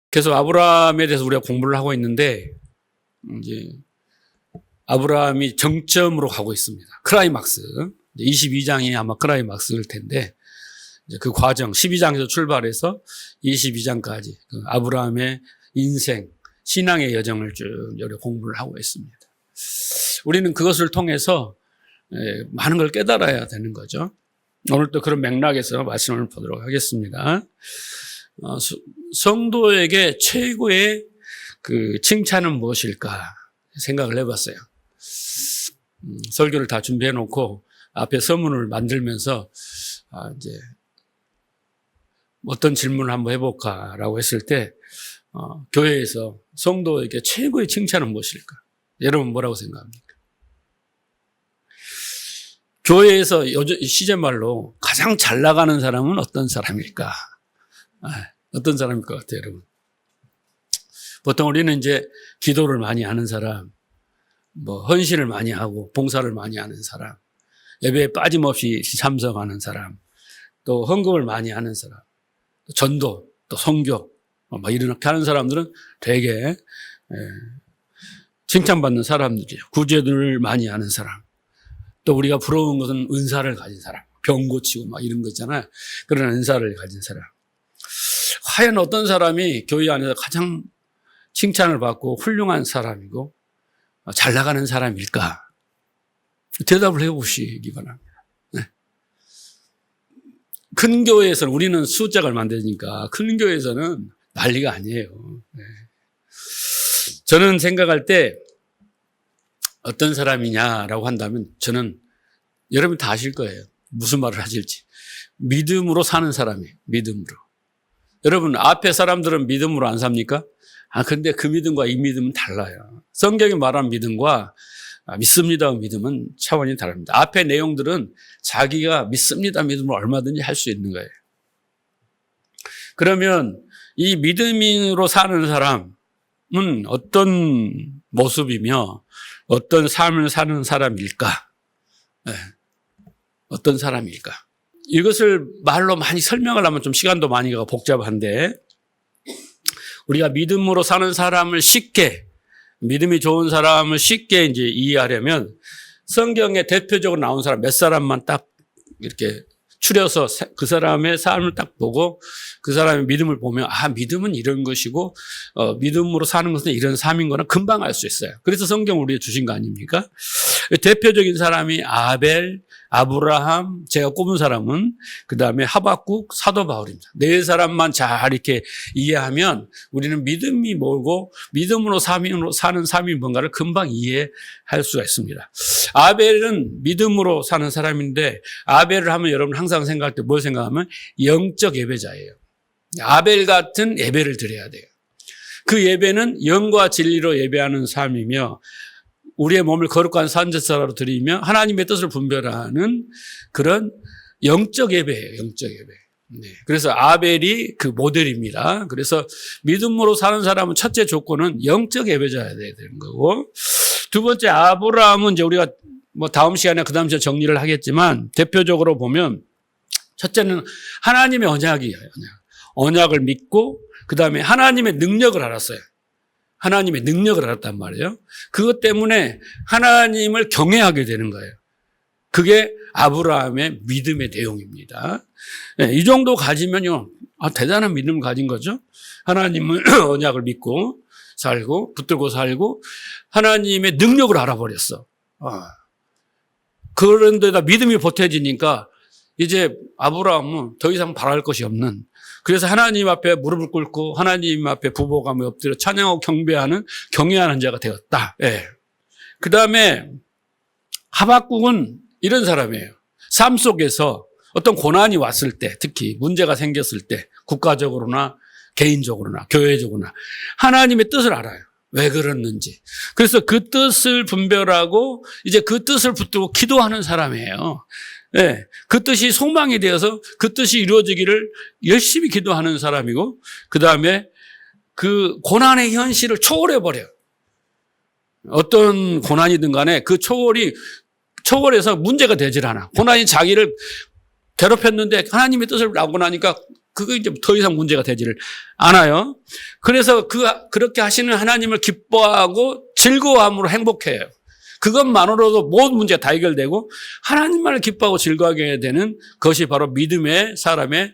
그래서 아브라함에 대해서 우리가 공부를 하고 있는데, 이제 아브라함이 정점으로 가고 있습니다. 크라이막스. 22장이 아마 크라이막스일 텐데, 이제 그 과정, 12장에서 출발해서 22장까지 그 아브라함의 인생, 신앙의 여정을 쭉 여러 공부를 하고 있습니다. 우리는 그것을 통해서 많은 걸 깨달아야 되는 거죠. 오늘 또 그런 맥락에서 말씀을 보도록 하겠습니다. 성도에게 최고의 그 칭찬은 무엇일까 생각을 해봤어요. 설교를 다 준비해 놓고 앞에 서문을 만들면서 이제 어떤 질문을 한번 해볼까라고 했을 때 교회에서 성도에게 최고의 칭찬은 무엇일까? 여러분 뭐라고 생각합니까? 교회에서 시제말로 가장 잘 나가는 사람은 어떤 사람일까? 어떤 사람일 것 같아요, 여러분? 보통 우리는 이제 기도를 많이 하는 사람, 헌신을 많이 하고 봉사를 많이 하는 사람, 예배에 빠짐없이 참석하는 사람, 또 헌금을 많이 하는 사람, 또 전도, 또 선교, 이렇게 하는 사람들은 되게 칭찬받는 사람들이에요. 구제를 많이 하는 사람. 또 우리가 부러운 것은 은사를 가진 사람, 병 고치고 이런 거 있잖아요. 그런 은사를 가진 사람. 과연 어떤 사람이 교회 안에서 가장 칭찬을 받고 훌륭한 사람이고 잘 나가는 사람일까? 대답을 해보시기 바랍니다. 네. 큰 교회에서는 우리는 숫자가 얼마 안 되니까 큰 교회에서는 난리가 아니에요. 네. 저는 생각할 때 어떤 사람이냐라고 한다면 저는 여러분 다 아실 거예요. 무슨 말을 하실지. 믿음으로 사는 사람이에요. 믿음으로. 여러분 앞에 사람들은 믿음으로 안 삽니까? 근데 그 믿음과 이 믿음은 달라요. 성경이 말한 믿음과 믿습니다 믿음은 차원이 다릅니다. 앞에 내용들은 자기가 믿습니다 믿음으로 얼마든지 할 수 있는 거예요. 그러면 이 믿음으로 사는 사람은 어떤 모습이며 어떤 삶을 사는 사람일까? 네. 어떤 사람일까? 이것을 말로 많이 설명을 하면 좀 시간도 많이 가고 복잡한데 우리가 믿음으로 사는 사람을 쉽게 믿음이 좋은 사람을 쉽게 이제 이해하려면 성경에 대표적으로 나온 사람 몇 사람만 딱 이렇게 추려서 그 사람의 삶을 딱 보고 그 사람의 믿음을 보면 믿음은 이런 것이고 믿음으로 사는 것은 이런 삶인 거는 금방 알 수 있어요. 그래서 성경 우리에 주신 거 아닙니까? 대표적인 사람이 아벨, 아브라함, 제가 꼽은 사람은 그다음에 하박국, 사도 바울입니다. 네 사람만 잘 이렇게 이해하면 우리는 믿음이 뭐고 믿음으로 사는 삶이 뭔가를 금방 이해할 수가 있습니다. 아벨은 믿음으로 사는 사람인데 아벨을 하면 여러분 항상 생각할 때 뭘 생각하면 영적 예배자예요. 아벨 같은 예배를 드려야 돼요. 그 예배는 영과 진리로 예배하는 삶이며 우리의 몸을 거룩한 산제사로 드리며 하나님의 뜻을 분별하는 그런 영적 예배예요. 영적 예배. 네. 그래서 아벨이 그 모델입니다. 그래서 믿음으로 사는 사람은 첫째 조건은 영적 예배자여야 되는 거고 두 번째 아브라함은 이제 우리가 다음 시간에 그 다음 시간에 정리를 하겠지만 대표적으로 보면 첫째는 하나님의 언약이에요. 언약을 믿고 그 다음에 하나님의 능력을 알았어요. 하나님의 능력을 알았단 말이에요. 그것 때문에 하나님을 경외하게 되는 거예요. 그게 아브라함의 믿음의 내용입니다. 네, 이 정도 가지면요, 대단한 믿음을 가진 거죠. 하나님을 언약을 믿고 살고 붙들고 살고 하나님의 능력을 알아버렸어. 그런데다 믿음이 보태지니까 이제 아브라함은 더 이상 바랄 것이 없는 그래서 하나님 앞에 무릎을 꿇고 하나님 앞에 부복하며 엎드려 찬양하고 경외하는 자가 되었다. 예. 그 다음에 하박국은 이런 사람이에요. 삶 속에서 어떤 고난이 왔을 때 특히 문제가 생겼을 때 국가적으로나 개인적으로나 교회적으로나 하나님의 뜻을 알아요. 왜 그랬는지. 그래서 그 뜻을 분별하고 이제 그 뜻을 붙들고 기도하는 사람이에요. 네, 그 뜻이 소망이 되어서 그 뜻이 이루어지기를 열심히 기도하는 사람이고 그 다음에 그 고난의 현실을 초월해버려요. 어떤 고난이든 간에 그 초월해서 문제가 되질 않아. 고난이 자기를 괴롭혔는데 하나님의 뜻을 알고 나니까 그거 이제 더 이상 문제가 되지를 않아요. 그래서 그렇게 하시는 하나님을 기뻐하고 즐거워함으로 행복해요. 그것만으로도 모든 문제가 다 해결되고 하나님만을 기뻐하고 즐거워하게 되는 것이 바로 믿음의 사람의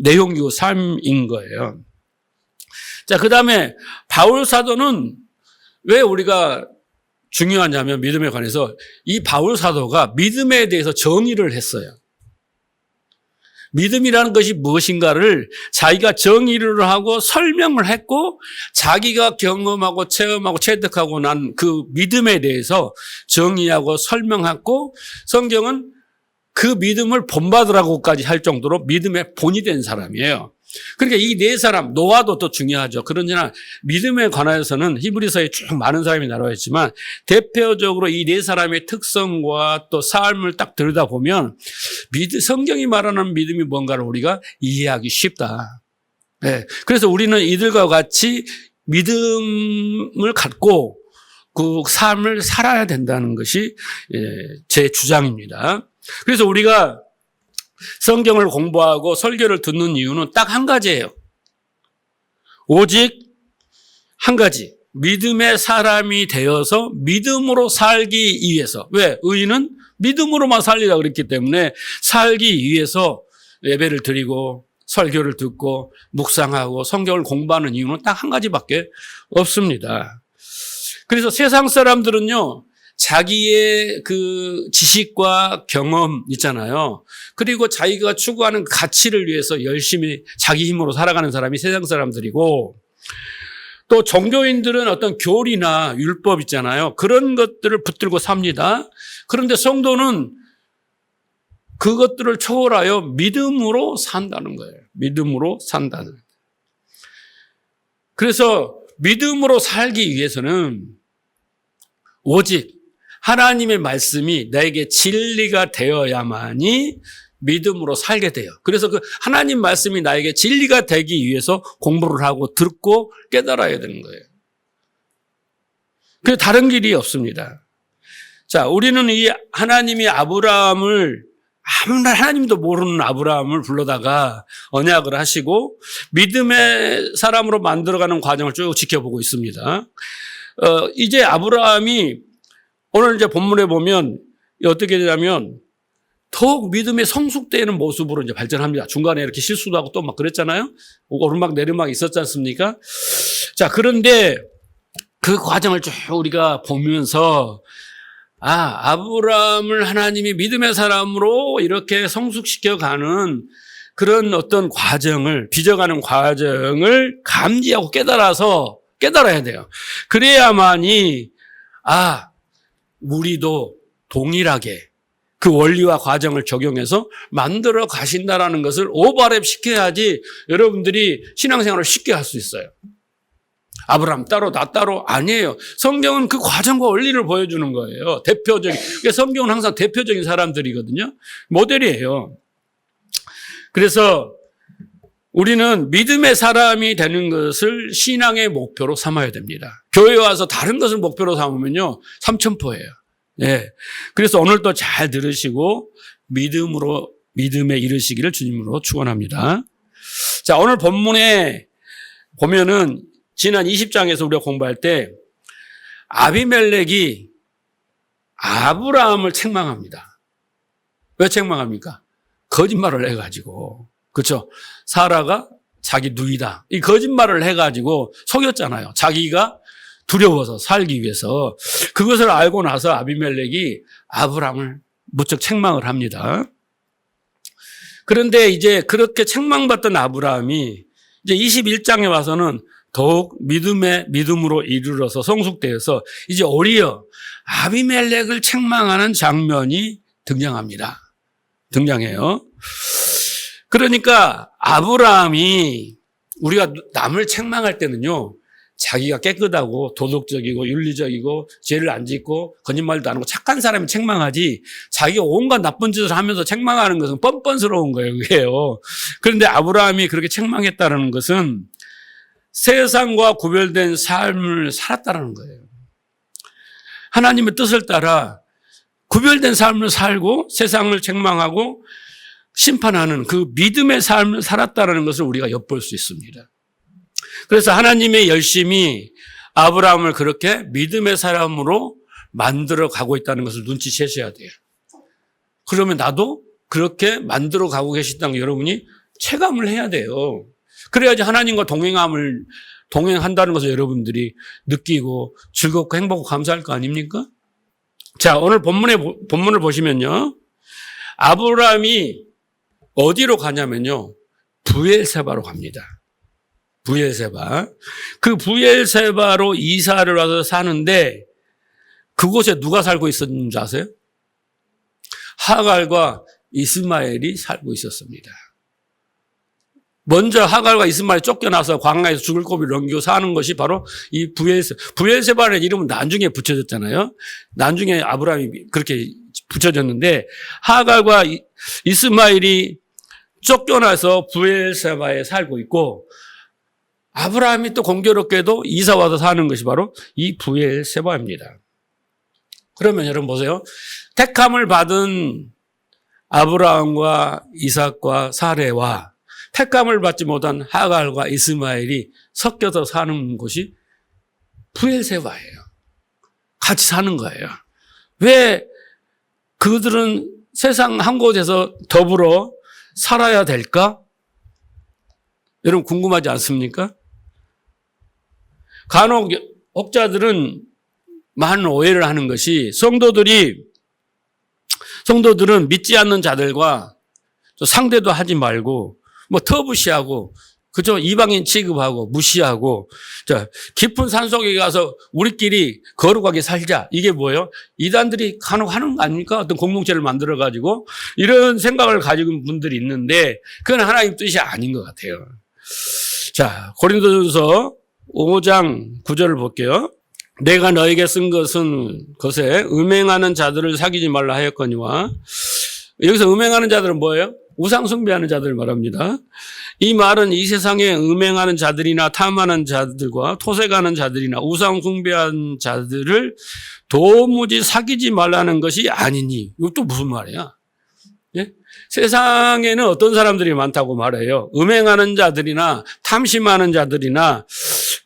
내용이고 삶인 거예요. 자, 그 다음에 바울 사도는 왜 우리가 중요하냐면 믿음에 관해서 이 바울 사도가 믿음에 대해서 정의를 했어요. 믿음이라는 것이 무엇인가를 자기가 정의를 하고 설명을 했고 자기가 경험하고 체험하고 체득하고 난 그 믿음에 대해서 정의하고 설명했고 성경은 그 믿음을 본받으라고까지 할 정도로 믿음의 본이 된 사람이에요. 그러니까 이 네 사람, 노아도 또 중요하죠. 그러나 믿음에 관해서는 히브리서에 쭉 많은 사람이 나와 있지만 대표적으로 이 네 사람의 특성과 또 삶을 딱 들여다보면 성경이 말하는 믿음이 뭔가를 우리가 이해하기 쉽다. 네. 그래서 우리는 이들과 같이 믿음을 갖고 그 삶을 살아야 된다는 것이 제 주장입니다. 그래서 우리가 성경을 공부하고 설교를 듣는 이유는 딱 한 가지예요. 오직 한 가지. 믿음의 사람이 되어서 믿음으로 살기 위해서. 왜? 의인은 믿음으로만 살리라 그랬기 때문에 살기 위해서 예배를 드리고 설교를 듣고 묵상하고 성경을 공부하는 이유는 딱 한 가지밖에 없습니다. 그래서 세상 사람들은요, 자기의 그 지식과 경험 있잖아요. 그리고 자기가 추구하는 가치를 위해서 열심히 자기 힘으로 살아가는 사람이 세상 사람들이고 또 종교인들은 어떤 교리나 율법 있잖아요. 그런 것들을 붙들고 삽니다. 그런데 성도는 그것들을 초월하여 믿음으로 산다는 거예요. 믿음으로 산다는. 그래서 믿음으로 살기 위해서는 오직 하나님의 말씀이 나에게 진리가 되어야만이 믿음으로 살게 돼요. 그래서 그 하나님 말씀이 나에게 진리가 되기 위해서 공부를 하고 듣고 깨달아야 되는 거예요. 그 다른 길이 없습니다. 자, 우리는 이 하나님이 아브라함을 아무나 하나님도 모르는 아브라함을 불러다가 언약을 하시고 믿음의 사람으로 만들어가는 과정을 쭉 지켜보고 있습니다. 이제 아브라함이 오늘 이제 본문에 보면 어떻게 되냐면 더욱 믿음의 성숙되는 모습으로 이제 발전합니다. 중간에 이렇게 실수도 하고 또 막 그랬잖아요. 오르막 내리막 있었지 않습니까? 자, 그런데 그 과정을 쭉 우리가 보면서 아브라함을 하나님이 믿음의 사람으로 이렇게 성숙시켜가는 그런 어떤 과정을, 빚어가는 과정을 감지하고 깨달아야 돼요. 그래야만이, 우리도 동일하게 그 원리와 과정을 적용해서 만들어 가신다라는 것을 오버랩 시켜야지 여러분들이 신앙생활을 쉽게 할 수 있어요. 아브라함 따로 나 따로 아니에요. 성경은 그 과정과 원리를 보여주는 거예요. 대표적인. 그러니까 성경은 항상 대표적인 사람들이거든요. 모델이에요. 그래서 우리는 믿음의 사람이 되는 것을 신앙의 목표로 삼아야 됩니다. 교회에 와서 다른 것을 목표로 삼으면요, 삼천포예요. 예. 그래서 오늘도 잘 들으시고 믿음에 이르시기를 주님으로 축원합니다. 자, 오늘 본문에 보면은 지난 20장에서 우리가 공부할 때 아비멜렉이 아브라함을 책망합니다. 왜 책망합니까? 거짓말을 해가지고. 그렇죠? 사라가 자기 누이다. 이 거짓말을 해가지고 속였잖아요. 자기가 두려워서 살기 위해서. 그것을 알고 나서 아비멜렉이 아브라함을 무척 책망을 합니다. 그런데 이제 그렇게 책망받던 아브라함이 이제 21장에 와서는 더욱 믿음으로 이르러서 성숙되어서 이제 오히려 아비멜렉을 책망하는 장면이 등장해요. 그러니까 아브라함이 우리가 남을 책망할 때는요, 자기가 깨끗하고 도덕적이고 윤리적이고 죄를 안 짓고 거짓말도 안 하고 착한 사람이 책망하지 자기가 온갖 나쁜 짓을 하면서 책망하는 것은 뻔뻔스러운 거예요. 그게요. 그런데 아브라함이 그렇게 책망했다는 것은 세상과 구별된 삶을 살았다는 거예요. 하나님의 뜻을 따라 구별된 삶을 살고 세상을 책망하고 심판하는 그 믿음의 삶을 살았다는 것을 우리가 엿볼 수 있습니다. 그래서 하나님의 열심히 아브라함을 그렇게 믿음의 사람으로 만들어 가고 있다는 것을 눈치채셔야 돼요. 그러면 나도 그렇게 만들어 가고 계시다는 여러분이 체감을 해야 돼요. 그래야지 하나님과 동행한다는 것을 여러분들이 느끼고 즐겁고 행복하고 감사할 거 아닙니까? 자, 오늘 본문을 보시면요. 아브라함이 어디로 가냐면요. 브엘세바로 갑니다. 브엘세바. 그 브엘세바로 이사를 와서 사는데 그곳에 누가 살고 있었는 줄 아세요? 하갈과 이스마엘이 살고 있었습니다. 먼저 하갈과 이스마엘이 쫓겨나서 광야에서 죽을 고비를 넘기고 사는 것이 바로 이 브엘세바라는 이름은 나중에 붙여졌잖아요. 나중에 아브라함이 그렇게 붙여졌는데 하갈과 이스마엘이 쫓겨나서 브엘세바에 살고 있고 아브라함이 또 공교롭게도 이사 와서 사는 것이 바로 이 브엘세바입니다. 그러면 여러분 보세요. 택함을 받은 아브라함과 이삭과 사레와 택감을 받지 못한 하갈과 이스마엘이 섞여서 사는 곳이 브엘세바예요. 같이 사는 거예요. 왜 그들은 세상 한 곳에서 더불어 살아야 될까? 여러분 궁금하지 않습니까? 간혹 혹자들은 많은 오해를 하는 것이 성도들은 믿지 않는 자들과 상대도 하지 말고 터부시하고 그죠? 이방인 취급하고 무시하고 자 깊은 산속에 가서 우리끼리 거룩하게 살자. 이게 뭐예요? 이단들이 간혹 하는 거 아닙니까? 어떤 공동체를 만들어가지고 이런 생각을 가지고 분들이 있는데 그건 하나님 뜻이 아닌 것 같아요. 자 고린도전서 5장 9절을 볼게요. 내가 너에게 쓴 것에 음행하는 자들을 사귀지 말라 하였거니와 여기서 음행하는 자들은 뭐예요? 우상 숭배하는 자들을 말합니다. 이 말은 이 세상에 음행하는 자들이나 탐하는 자들과 토색하는 자들이나 우상 숭배하는 자들을 도무지 사귀지 말라는 것이 아니니. 이것도 무슨 말이야? 예? 세상에는 어떤 사람들이 많다고 말해요. 음행하는 자들이나 탐심하는 자들이나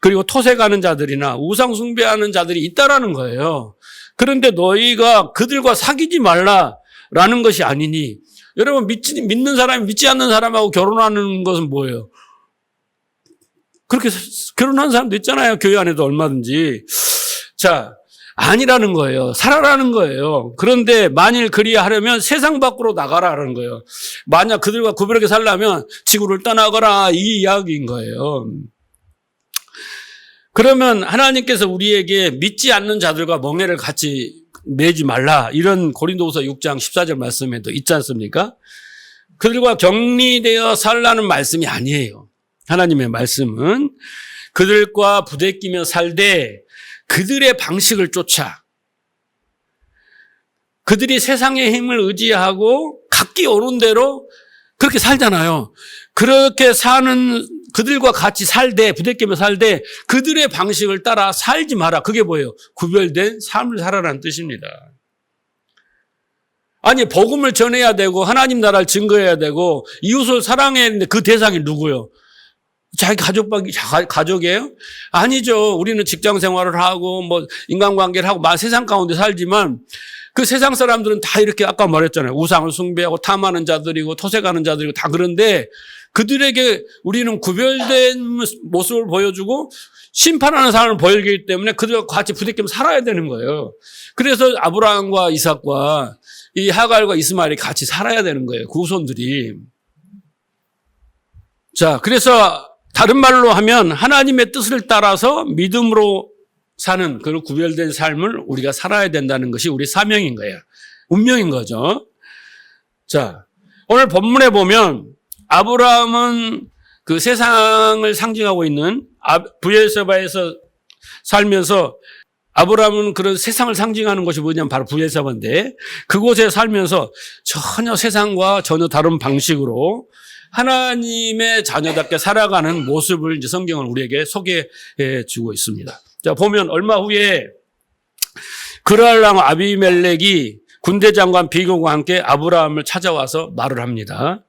그리고 토색하는 자들이나 우상 숭배하는 자들이 있다라는 거예요. 그런데 너희가 그들과 사귀지 말라라는 것이 아니니. 여러분 믿는 사람이 믿지 않는 사람하고 결혼하는 것은 뭐예요? 그렇게 결혼하는 사람도 있잖아요. 교회 안에도 얼마든지. 자, 아니라는 거예요. 살아라는 거예요. 그런데 만일 그리하려면 세상 밖으로 나가라는 거예요. 만약 그들과 구별하게 살려면 지구를 떠나거라 이 이야기인 거예요. 그러면 하나님께서 우리에게 믿지 않는 자들과 멍에를 같이 매지 말라 이런 고린도후서 6장 14절 말씀에도 있지 않습니까? 그들과 격리되어 살라는 말씀이 아니에요. 하나님의 말씀은 그들과 부대끼며 살되 그들의 방식을 쫓아 그들이 세상의 힘을 의지하고 각기 오는 대로 그렇게 살잖아요. 그렇게 사는 그들과 같이 살되 부대끼며 살되 그들의 방식을 따라 살지 마라. 그게 뭐예요? 구별된 삶을 살아라는 뜻입니다. 아니 복음을 전해야 되고 하나님 나라를 증거해야 되고 이웃을 사랑해야 되는데 그 대상이 누구요? 자기 가족이에요? 아니죠. 우리는 직장 생활을 하고 인간관계를 하고 세상 가운데 살지만 그 세상 사람들은 다 이렇게 아까 말했잖아요. 우상을 숭배하고 탐하는 자들이고 토색하는 자들이고 다 그런데 그들에게 우리는 구별된 모습을 보여주고 심판하는 삶을 보이기 때문에 그들과 같이 부대끼며 살아야 되는 거예요. 그래서 아브라함과 이삭과 이 하갈과 이스마엘이 같이 살아야 되는 거예요. 그 후손들이. 자, 그래서 다른 말로 하면 하나님의 뜻을 따라서 믿음으로 사는 그런 구별된 삶을 우리가 살아야 된다는 것이 우리 사명인 거예요. 운명인 거죠. 자, 오늘 본문에 보면 아브라함은 그 세상을 상징하고 있는 브엘세바에서 살면서 아브라함은 그런 세상을 상징하는 것이 뭐냐면 바로 브엘세바인데 그곳에 살면서 전혀 세상과 전혀 다른 방식으로 하나님의 자녀답게 살아가는 모습을 이제 성경은 우리에게 소개해 주고 있습니다. 자, 보면 얼마 후에 그랄랑 아비멜렉이 군대 장관 비교과 함께 아브라함을 찾아와서 말을 합니다.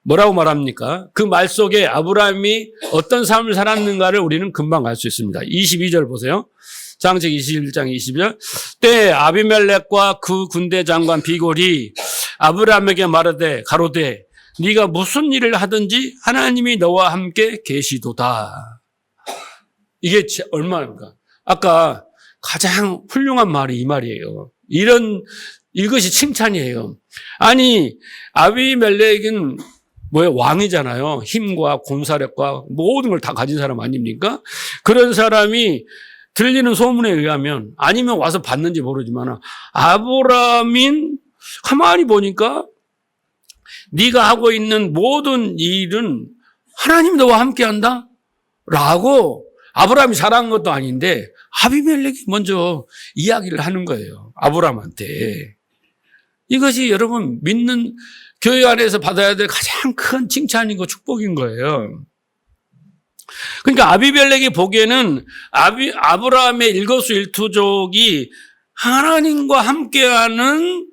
뭐라고 말합니까? 그 말 속에 아브라함이 어떤 삶을 살았는가를 우리는 금방 알 수 있습니다. 22절 보세요. 창세기 21장 22절. 때 아비멜렉과 그 군대 장관 비골이 아브라함에게 말하되 가로되 네가 무슨 일을 하든지 하나님이 너와 함께 계시도다. 이게 얼마입니까? 아까 가장 훌륭한 말이 이 말이에요. 이것이 칭찬이에요. 아니, 아비멜렉은 왕이잖아요. 힘과 군사력과 모든 걸 다 가진 사람 아닙니까? 그런 사람이 들리는 소문에 의하면, 아니면 와서 봤는지 모르지만, 아브라함인 가만히 보니까 네가 하고 있는 모든 일은 하나님 너와 함께한다? 라고 아브라함이 잘한 것도 아닌데 아비멜렉이 먼저 이야기를 하는 거예요. 아브라함한테. 이것이 여러분 믿는 교회 안에서 받아야 될 가장 큰 칭찬이고 축복인 거예요. 그러니까 아비멜렉이 보기에는 아브라함의 일거수일투족이 하나님과 함께하는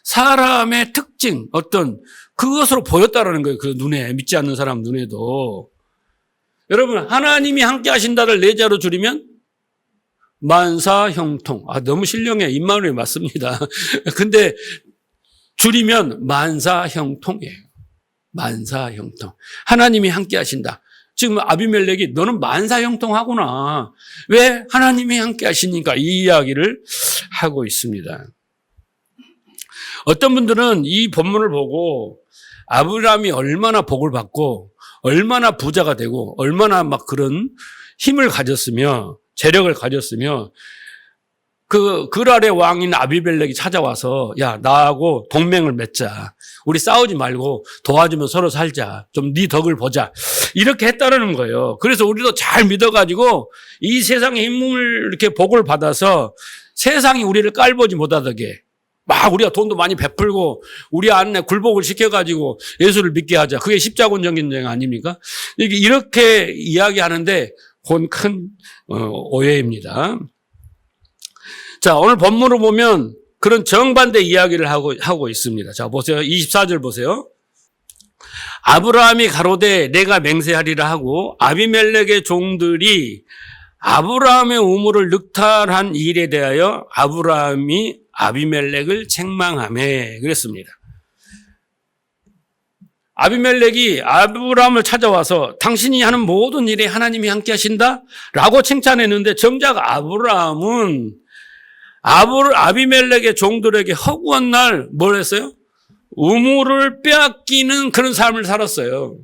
사람의 특징, 그것으로 보였다라는 거예요. 그 눈에, 믿지 않는 사람 눈에도. 여러분, 하나님이 함께 하신다를 내자로 줄이면 만사형통. 너무 신령해. 입마누에 맞습니다. 근데 줄이면 만사형통이에요. 만사형통. 하나님이 함께 하신다. 지금 아비멜렉이 너는 만사형통하구나. 왜? 하나님이 함께 하시니까 이 이야기를 하고 있습니다. 어떤 분들은 이 본문을 보고 아브라함이 얼마나 복을 받고 얼마나 부자가 되고 얼마나 막 그런 힘을 가졌으며 재력을 가졌으며 그랄의 왕인 아비멜렉이 찾아와서 야, 나하고 동맹을 맺자. 우리 싸우지 말고 도와주면 서로 살자. 좀 네 덕을 보자. 이렇게 했다는 거예요. 그래서 우리도 잘 믿어가지고 이 세상의 힘을 이렇게 복을 받아서 세상이 우리를 깔보지 못하게 막 우리가 돈도 많이 베풀고 우리 안에 굴복을 시켜가지고 예수를 믿게 하자. 그게 십자군적인 정 아닙니까? 이렇게 이야기하는데 그건 큰 오해입니다. 자, 오늘 본문을 보면 그런 정반대 이야기를 하고 있습니다. 자, 보세요. 24절 보세요. 아브라함이 가로되 내가 맹세하리라 하고 아비멜렉의 종들이 아브라함의 우물을 늑탈한 일에 대하여 아브라함이 아비멜렉을 책망하며 그랬습니다. 아비멜렉이 아브라함을 찾아와서 당신이 하는 모든 일에 하나님이 함께 하신다? 라고 칭찬했는데 정작 아브라함은 아비멜렉의 종들에게 허구한 날 뭘 했어요? 우물을 빼앗기는 그런 삶을 살았어요.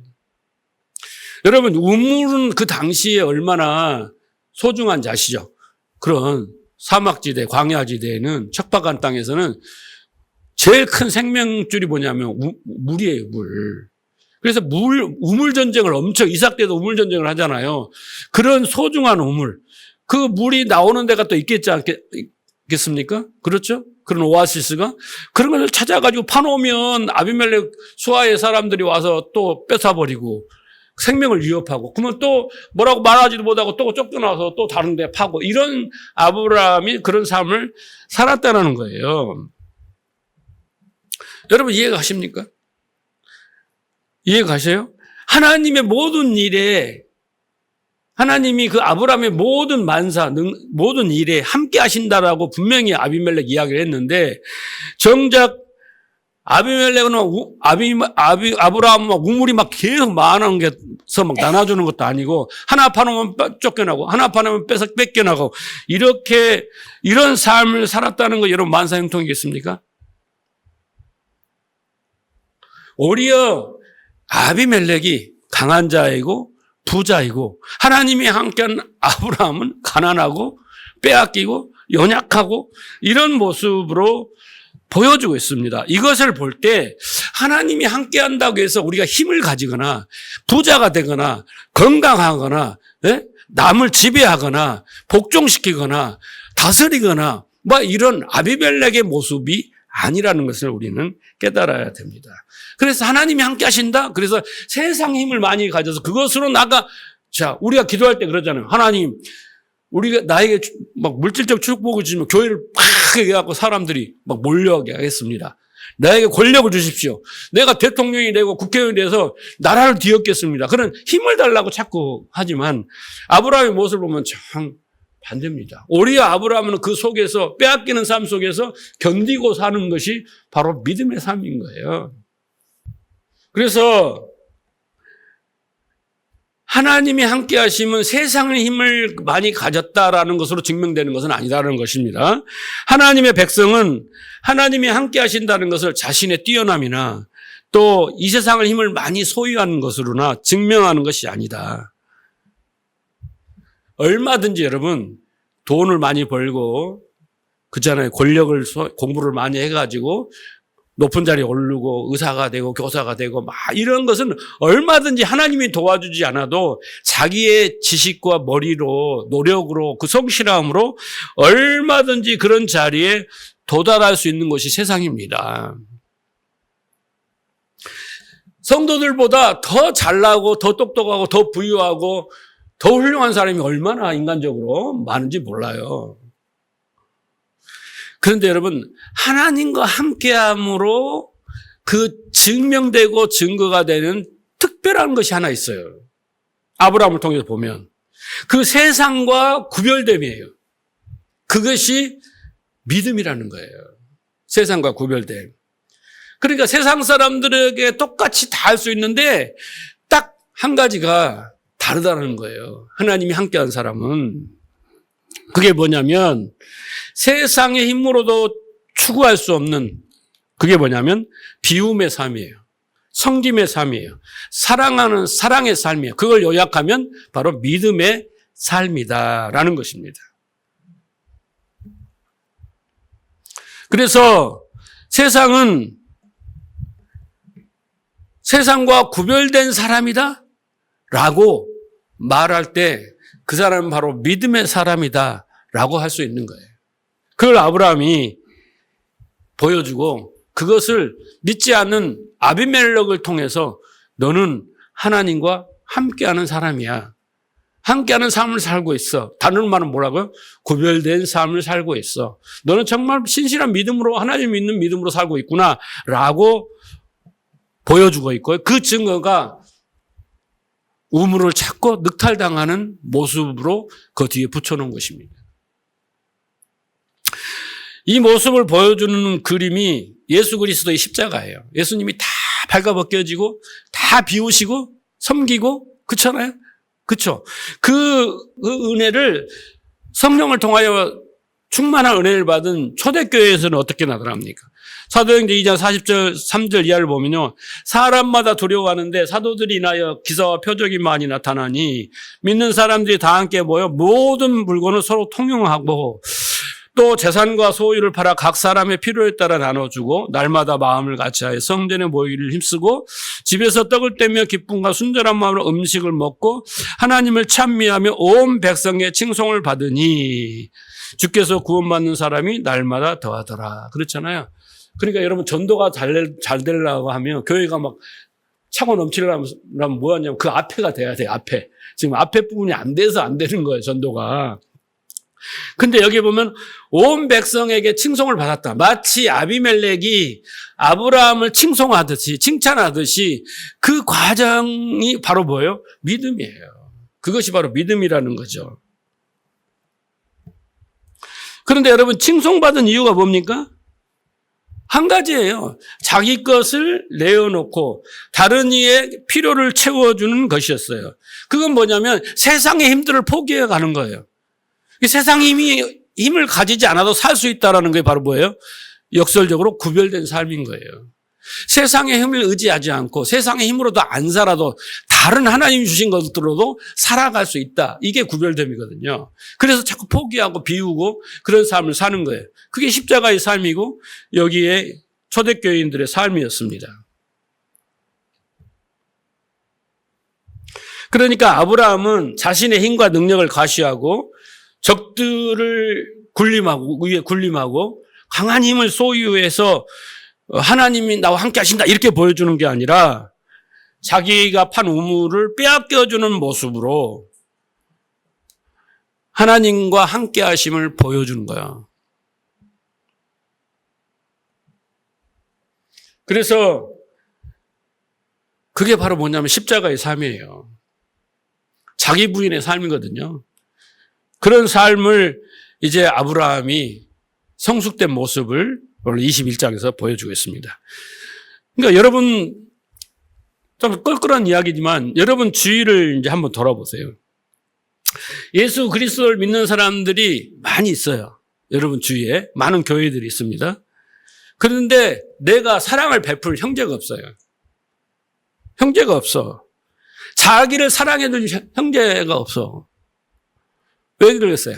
여러분, 우물은 그 당시에 얼마나 소중한지 아시죠? 그런 사막지대, 광야지대에는 척박한 땅에서는 제일 큰 생명줄이 뭐냐면 물이에요, 물. 그래서 우물 전쟁을 이삭 때도 우물 전쟁을 하잖아요. 그런 소중한 우물. 그 물이 나오는 데가 또 있겠지 않겠습니까? 그렇죠? 그런 오아시스가? 그런 걸 찾아가지고 파놓으면 아비멜렉 수하의 사람들이 와서 또 뺏어버리고 생명을 위협하고 그러면 또 뭐라고 말하지도 못하고 또 쫓겨나서 또 다른 데 파고 이런 아브라함이 그런 삶을 살았다는 거예요. 여러분 이해가 가십니까? 이해가 가세요? 하나님의 모든 일에 하나님이 그 아브라함의 모든 모든 일에 함께 하신다라고 분명히 아비멜렉 이야기를 했는데 정작 아비멜렉은 아브라함은 우물이 막 계속 많은 게서 막 나눠주는 것도 아니고 하나 파놓으면 쫓겨나고 하나 파놓으면 뺏겨나고 이런 삶을 살았다는 거 여러분 만사형통이겠습니까? 오히려 아비멜렉이 강한 자이고 부자이고 하나님이 함께한 아브라함은 가난하고 빼앗기고 연약하고 이런 모습으로 보여주고 있습니다. 이것을 볼 때 하나님이 함께한다고 해서 우리가 힘을 가지거나 부자가 되거나 건강하거나 남을 지배하거나 복종시키거나 다스리거나 이런 아비멜렉의 모습이 아니라는 것을 우리는 깨달아야 됩니다. 그래서 하나님이 함께 하신다? 그래서 세상 힘을 많이 가져서 그것으로 우리가 기도할 때 그러잖아요. 하나님, 우리가 나에게 막 물질적 축복을 주시면 교회를 막 해갖고 사람들이 막 몰려오게 하겠습니다. 나에게 권력을 주십시오. 내가 대통령이 되고 국회의원이 돼서 나라를 뒤엎겠습니다. 그런 힘을 달라고 자꾸 하지만 아브라함의 모습을 보면 참 반대입니다. 오히려 아브라함은 그 속에서 빼앗기는 삶 속에서 견디고 사는 것이 바로 믿음의 삶인 거예요. 그래서 하나님이 함께 하시면 세상의 힘을 많이 가졌다라는 것으로 증명되는 것은 아니다라는 것입니다. 하나님의 백성은 하나님이 함께 하신다는 것을 자신의 뛰어남이나 또 이 세상의 힘을 많이 소유하는 것으로나 증명하는 것이 아니다. 얼마든지 여러분 돈을 많이 벌고 그렇잖아요. 권력을 공부를 많이 해가지고 높은 자리에 오르고 의사가 되고 교사가 되고 막 이런 것은 얼마든지 하나님이 도와주지 않아도 자기의 지식과 머리로 노력으로 그 성실함으로 얼마든지 그런 자리에 도달할 수 있는 것이 세상입니다. 성도들보다 더 잘나고 더 똑똑하고 더 부유하고 더 훌륭한 사람이 얼마나 인간적으로 많은지 몰라요. 그런데 여러분 하나님과 함께함으로 그 증명되고 증거가 되는 특별한 것이 하나 있어요. 아브라함을 통해서 보면 그 세상과 구별됨이에요. 그것이 믿음이라는 거예요. 세상과 구별됨. 그러니까 세상 사람들에게 똑같이 다 할 수 있는데 딱 한 가지가 다르다는 거예요. 하나님이 함께한 사람은. 그게 뭐냐면 세상의 힘으로도 추구할 수 없는 그게 뭐냐면 비움의 삶이에요. 섬김의 삶이에요. 사랑하는 사랑의 삶이에요. 그걸 요약하면 바로 믿음의 삶이다라는 것입니다. 그래서 세상은 세상과 구별된 사람이다 라고 말할 때 그 사람은 바로 믿음의 사람이다 라고 할 수 있는 거예요. 그걸 아브라함이 보여주고 그것을 믿지 않는 아비멜렉을 통해서 너는 하나님과 함께하는 사람이야. 함께하는 삶을 살고 있어. 다른 말은 뭐라고요? 구별된 삶을 살고 있어. 너는 정말 신실한 믿음으로 하나님 믿는 믿음으로 살고 있구나 라고 보여주고 있고요. 그 증거가 우물을 찾고 늑탈당하는 모습으로 그 뒤에 붙여놓은 것입니다. 이 모습을 보여주는 그림이 예수 그리스도의 십자가예요. 예수님이 다 발가벗겨지고 다 비우시고 섬기고 그렇잖아요. 그렇죠. 그 은혜를 성령을 통하여 충만한 은혜를 받은 초대교회에서는 어떻게 나타납니까? 사도행전 2장 40절 3절 이하를 보면요. 사람마다 두려워하는데 사도들이 인하여 기사와 표적이 많이 나타나니 믿는 사람들이 다 함께 모여 모든 물건을 서로 통용하고 또 재산과 소유를 팔아 각 사람의 필요에 따라 나눠주고 날마다 마음을 같이하여 성전에 모이기를 힘쓰고 집에서 떡을 떼며 기쁨과 순전한 마음으로 음식을 먹고 하나님을 찬미하며 온 백성의 칭송을 받으니 주께서 구원받는 사람이 날마다 더하더라. 그렇잖아요. 그러니까 여러분 전도가 잘 되려고 하면 교회가 막 차고 넘치려면 뭐 하냐면 그 앞에가 돼야 돼요. 앞에. 지금 앞에 부분이 안 돼서 안 되는 거예요. 전도가. 근데 여기 보면 온 백성에게 칭송을 받았다. 마치 아비멜렉이 아브라함을 칭송하듯이 칭찬하듯이 그 과정이 바로 뭐예요? 믿음이에요. 그것이 바로 믿음이라는 거죠. 그런데 여러분 칭송받은 이유가 뭡니까? 한 가지예요. 자기 것을 내어놓고 다른 이의 필요를 채워주는 것이었어요. 그건 뭐냐면 세상의 힘들을 포기해 가는 거예요. 세상의 힘을 가지지 않아도 살 수 있다는 게 바로 뭐예요? 역설적으로 구별된 삶인 거예요. 세상의 힘을 의지하지 않고 세상의 힘으로도 안 살아도 다른 하나님이 주신 것들로도 살아갈 수 있다. 이게 구별됨이거든요. 그래서 자꾸 포기하고 비우고 그런 삶을 사는 거예요. 그게 십자가의 삶이고 여기에 초대교인들의 삶이었습니다. 그러니까 아브라함은 자신의 힘과 능력을 과시하고 적들을 위에 군림하고 강한 힘을 소유해서 하나님이 나와 함께 하신다 이렇게 보여주는 게 아니라 자기가 판 우물을 빼앗겨주는 모습으로 하나님과 함께 하심을 보여주는 거야. 그래서 그게 바로 뭐냐면 십자가의 삶이에요. 자기 부인의 삶이거든요. 그런 삶을 이제 아브라함이 성숙된 모습을 오늘 21장에서 보여주고 있습니다. 그러니까 여러분, 좀 껄끄러운 이야기지만 여러분 주위를 이제 한번 돌아보세요. 예수 그리스도를 믿는 사람들이 많이 있어요. 여러분 주위에 많은 교회들이 있습니다. 그런데 내가 사랑을 베풀 형제가 없어요. 형제가 없어. 자기를 사랑해줄 형제가 없어. 왜 그러겠어요?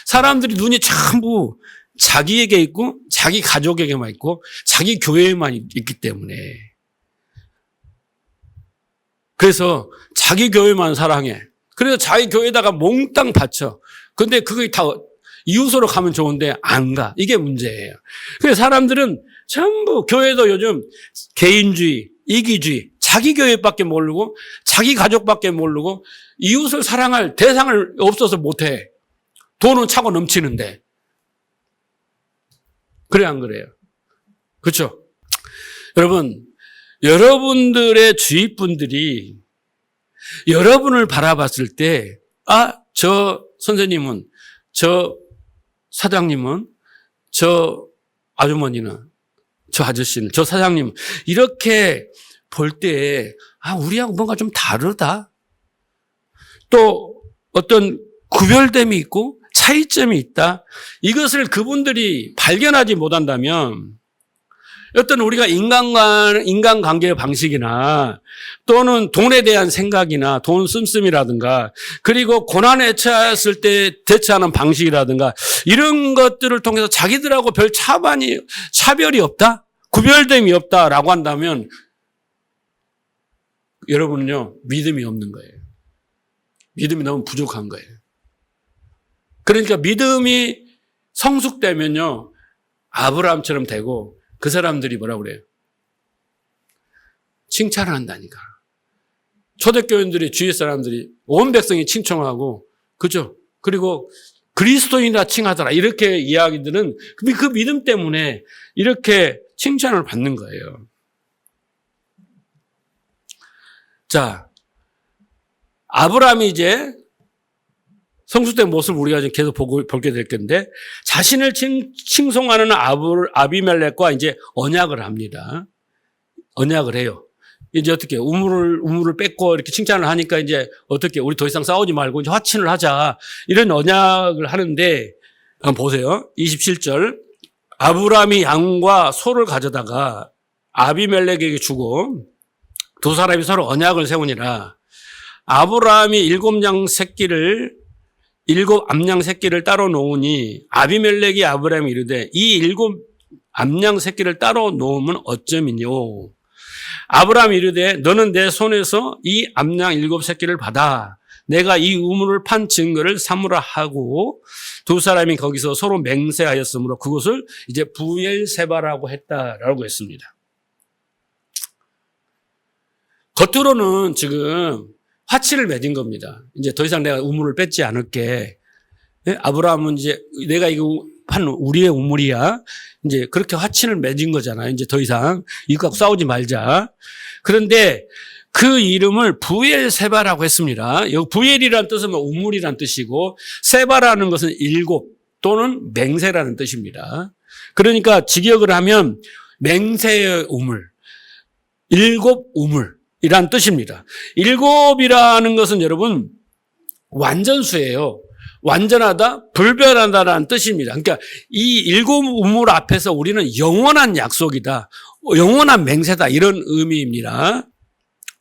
사람들이 눈이 전부 자기에게 있고 자기 가족에게만 있고 자기 교회에만 있기 때문에. 그래서 자기 교회만 사랑해. 그래서 자기 교회에다가 몽땅 바쳐. 근데 그게 다 이웃으로 가면 좋은데 안 가. 이게 문제예요. 그래서 사람들은 전부 교회도 요즘 개인주의, 이기주의, 자기 교회밖에 모르고 자기 가족밖에 모르고 이웃을 사랑할 대상을 없어서 못해. 돈은 차고 넘치는데. 그래 안 그래요? 그렇죠? 여러분, 여러분들의 주위 분들이 여러분을 바라봤을 때, 저 선생님은, 저 사장님은, 저 아주머니는, 저 아저씨는, 저 사장님은 이렇게 볼 때, 우리하고 뭔가 좀 다르다. 또 어떤 구별됨이 있고 차이점이 있다. 이것을 그분들이 발견하지 못한다면 어떤 우리가 인간관계의 방식이나 또는 돈에 대한 생각이나 돈 씀씀이라든가 그리고 고난에 처했을 때 대처하는 방식이라든가 이런 것들을 통해서 자기들하고 별 차별이 없다? 구별됨이 없다라고 한다면 여러분은요, 믿음이 없는 거예요. 믿음이 너무 부족한 거예요. 그러니까 믿음이 성숙되면요, 아브라함처럼 되고 그 사람들이 뭐라고 그래요? 칭찬을 한다니까. 초대교인들이 주위 사람들이 온 백성이 칭송하고, 그죠? 그리고 그리스도인이라 칭하더라. 이렇게 이야기들은 그 믿음 때문에 이렇게 칭찬을 받는 거예요. 자, 아브라함이 이제 성숙된 모습을 우리가 지금 계속 보게 될 건데, 자신을 칭송하는 아비멜렉과 이제 언약을 합니다. 언약을 해요. 이제 어떻게, 우물을 뺏고 이렇게 칭찬을 하니까 이제 어떻게, 우리 더 이상 싸우지 말고 이제 화친을 하자. 이런 언약을 하는데, 한번 보세요. 27절. 아브라함이 양과 소를 가져다가 아비멜렉에게 주고, 두 사람이 서로 언약을 세우니라. 아브라함이 일곱 암양 새끼를 따로 놓으니 아비멜렉이 아브라함이 이르되 이 일곱 암양 새끼를 따로 놓으면 어쩌미뇨. 아브라함이 이르되 너는 내 손에서 이 암양 일곱 새끼를 받아 내가 이 우물을 판 증거를 삼으라 하고 두 사람이 거기서 서로 맹세하였으므로 그것을 이제 부엘세바라고 했다라고 했습니다. 겉으로는 지금 화치를 맺은 겁니다. 이제 더 이상 내가 우물을 뺏지 않을게. 아브라함은 이제 내가 이거 판 우리의 우물이야. 이제 그렇게 화친을 맺은 거잖아요. 이제 더 이상 이거 갖고 싸우지 말자. 그런데 그 이름을 부엘세바라고 했습니다. 여기 부엘이라는 뜻은 우물이라는 뜻이고 세바라는 것은 일곱 또는 맹세라는 뜻입니다. 그러니까 직역을 하면 맹세의 우물, 일곱 우물. 이란 뜻입니다. 일곱이라는 것은 여러분 완전수예요. 완전하다, 불변하다라는 뜻입니다. 그러니까 이 일곱 우물 앞에서 우리는 영원한 약속이다, 영원한 맹세다 이런 의미입니다.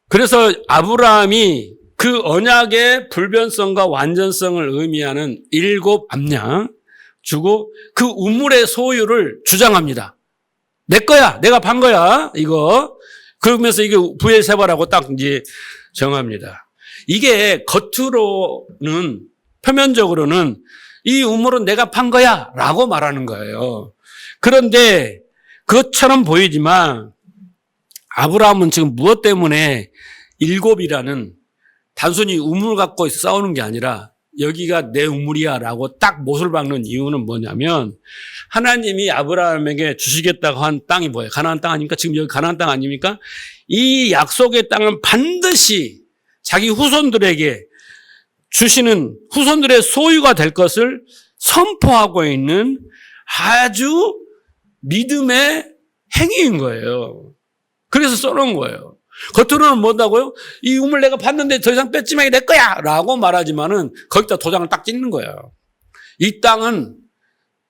그래서 아브라함이 그 언약의 불변성과 완전성을 의미하는 일곱 암양 주고 그 우물의 소유를 주장합니다. 내 거야, 내가 판 거야 이거. 그러면서 이게 부엘세바라고 딱 이제 정합니다. 이게 겉으로는, 표면적으로는 이 우물은 내가 판 거야 라고 말하는 거예요. 그런데 그것처럼 보이지만 아브라함은 지금 무엇 때문에 일곱이라는 단순히 우물 갖고 싸우는 게 아니라 여기가 내 우물이야라고 딱 못을 박는 이유는 뭐냐면 하나님이 아브라함에게 주시겠다고 한 땅이 뭐예요? 가나안 땅 아닙니까? 지금 여기 가나안 땅 아닙니까? 이 약속의 땅은 반드시 자기 후손들에게 주시는 후손들의 소유가 될 것을 선포하고 있는 아주 믿음의 행위인 거예요. 그래서 써놓은 거예요. 겉으로는 뭐다고요? 이 우물 내가 봤는데 더 이상 뺏지 말게 내 거야! 라고 말하지만은 거기다 도장을 딱 찍는 거예요. 이 땅은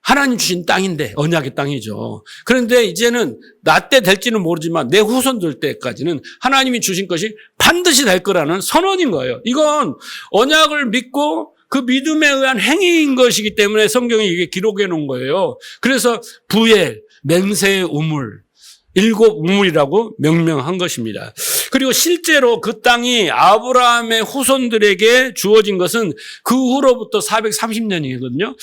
하나님 주신 땅인데, 언약의 땅이죠. 그런데 이제는 나 때 될지는 모르지만 내 후손들 때까지는 하나님이 주신 것이 반드시 될 거라는 선언인 거예요. 이건 언약을 믿고 그 믿음에 의한 행위인 것이기 때문에 성경이 이게 기록해 놓은 거예요. 그래서 부엘, 맹세의 우물, 7 우물이라고 명명한 것입니다. 그리고 실제로 그 땅이 아브라함의 후손들에게 주어진 것은 그 후로부터 430년이거든요.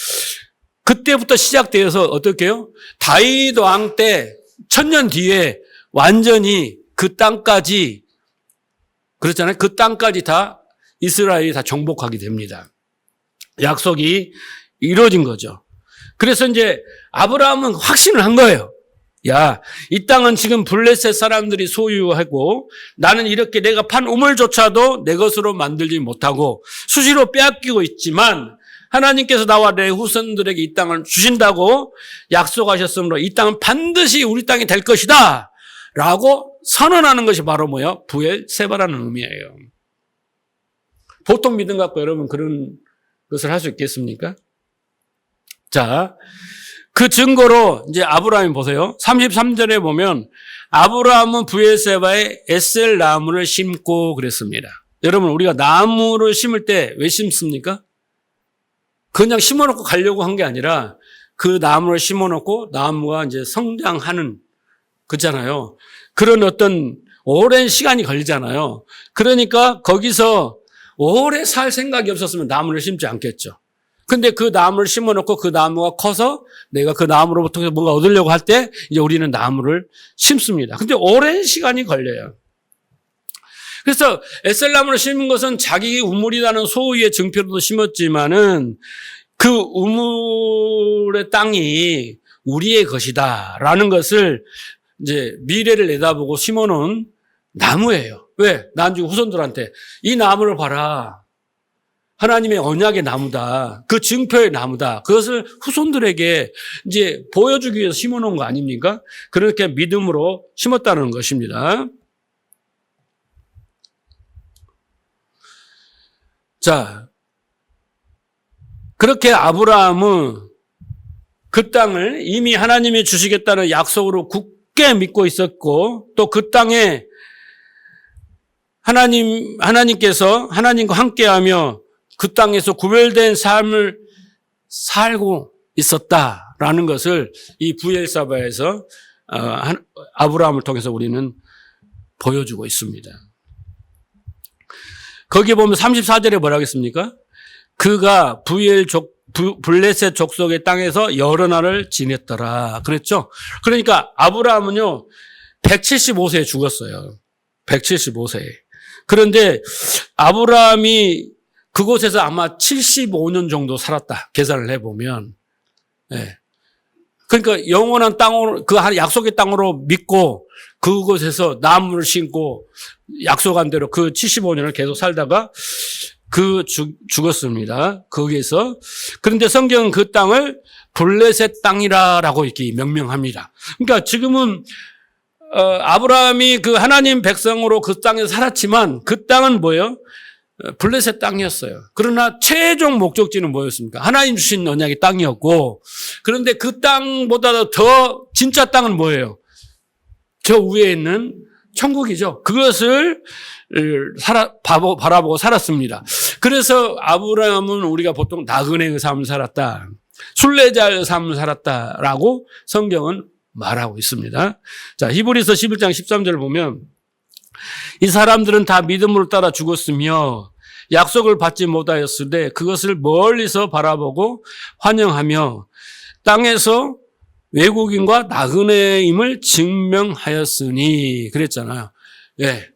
그때부터 시작되어서 어떻게 해요? 다윗 왕 때 1000년 뒤에 완전히 그 땅까지, 그렇잖아요. 그 땅까지 다 이스라엘이 다 정복하게 됩니다. 약속이 이루어진 거죠. 그래서 이제 아브라함은 확신을 한 거예요. 야, 이 땅은 지금 블레셋 사람들이 소유하고 나는 이렇게 내가 판 우물조차도 내 것으로 만들지 못하고 수시로 빼앗기고 있지만 하나님께서 나와 내 후손들에게 이 땅을 주신다고 약속하셨으므로 이 땅은 반드시 우리 땅이 될 것이다 라고 선언하는 것이 바로 뭐예요? 부엘 세바라는 의미예요. 보통 믿음 갖고 여러분 그런 것을 할 수 있겠습니까? 자, 그 증거로 이제 아브라함이 보세요. 33절에 보면 아브라함은 부엘세바에 에셀 나무를 심고 그랬습니다. 여러분 우리가 나무를 심을 때 왜 심습니까? 그냥 심어놓고 가려고 한 게 아니라 그 나무를 심어놓고 나무가 이제 성장하는 그잖아요. 그런 어떤 오랜 시간이 걸리잖아요. 그러니까 거기서 오래 살 생각이 없었으면 나무를 심지 않겠죠. 근데 그 나무를 심어놓고 그 나무가 커서 내가 그 나무로부터 뭔가 얻으려고 할 때 이제 우리는 나무를 심습니다. 근데 오랜 시간이 걸려요. 그래서 에셀나무를 심은 것은 자기 우물이라는 소유의 증표로도 심었지만은 그 우물의 땅이 우리의 것이다라는 것을 이제 미래를 내다보고 심어놓은 나무예요. 왜? 나중에 후손들한테 이 나무를 봐라. 하나님의 언약의 나무다. 그 증표의 나무다. 그것을 후손들에게 이제 보여주기 위해서 심어놓은 거 아닙니까? 그렇게 믿음으로 심었다는 것입니다. 자, 그렇게 아브라함은 그 땅을 이미 하나님이 주시겠다는 약속으로 굳게 믿고 있었고 또 그 땅에 하나님께서 하나님과 함께하며 그 땅에서 구별된 삶을 살고 있었다라는 것을 이 부엘사바에서 아브라함을 통해서 우리는 보여주고 있습니다. 거기에 보면 34절에 뭐라고 했습니까? 그가 블레셋 족속의 땅에서 여러 날을 지냈더라. 그랬죠? 그러니까 아브라함은요, 175세에 죽었어요. 175세에. 그런데 아브라함이 그곳에서 아마 75년 정도 살았다. 계산을 해보면. 네. 그러니까 영원한 땅으로, 그 약속의 땅으로 믿고 그곳에서 나무를 심고 약속한 대로 그 75년을 계속 살다가 죽었습니다. 거기에서. 그런데 성경은 그 땅을 블레셋 땅이라고 이렇게 명명합니다. 그러니까 지금은 아브라함이 그 하나님 백성으로 그 땅에서 살았지만 그 땅은 뭐예요? 블레셋 땅이었어요. 그러나 최종 목적지는 뭐였습니까? 하나님 주신 언약의 땅이었고, 그런데 그 땅보다도 더 진짜 땅은 뭐예요? 저 위에 있는 천국이죠. 그것을 바라보고 살았습니다. 그래서 아브라함은 우리가 보통 나그네의 삶을 살았다, 순례자의 삶을 살았다라고 성경은 말하고 있습니다. 자, 히브리서 11장 13절을 보면 이 사람들은 다 믿음으로 따라 죽었으며 약속을 받지 못하였으되 그것을 멀리서 바라보고 환영하며 땅에서 외국인과 나그네임을 증명하였으니 그랬잖아요. 예.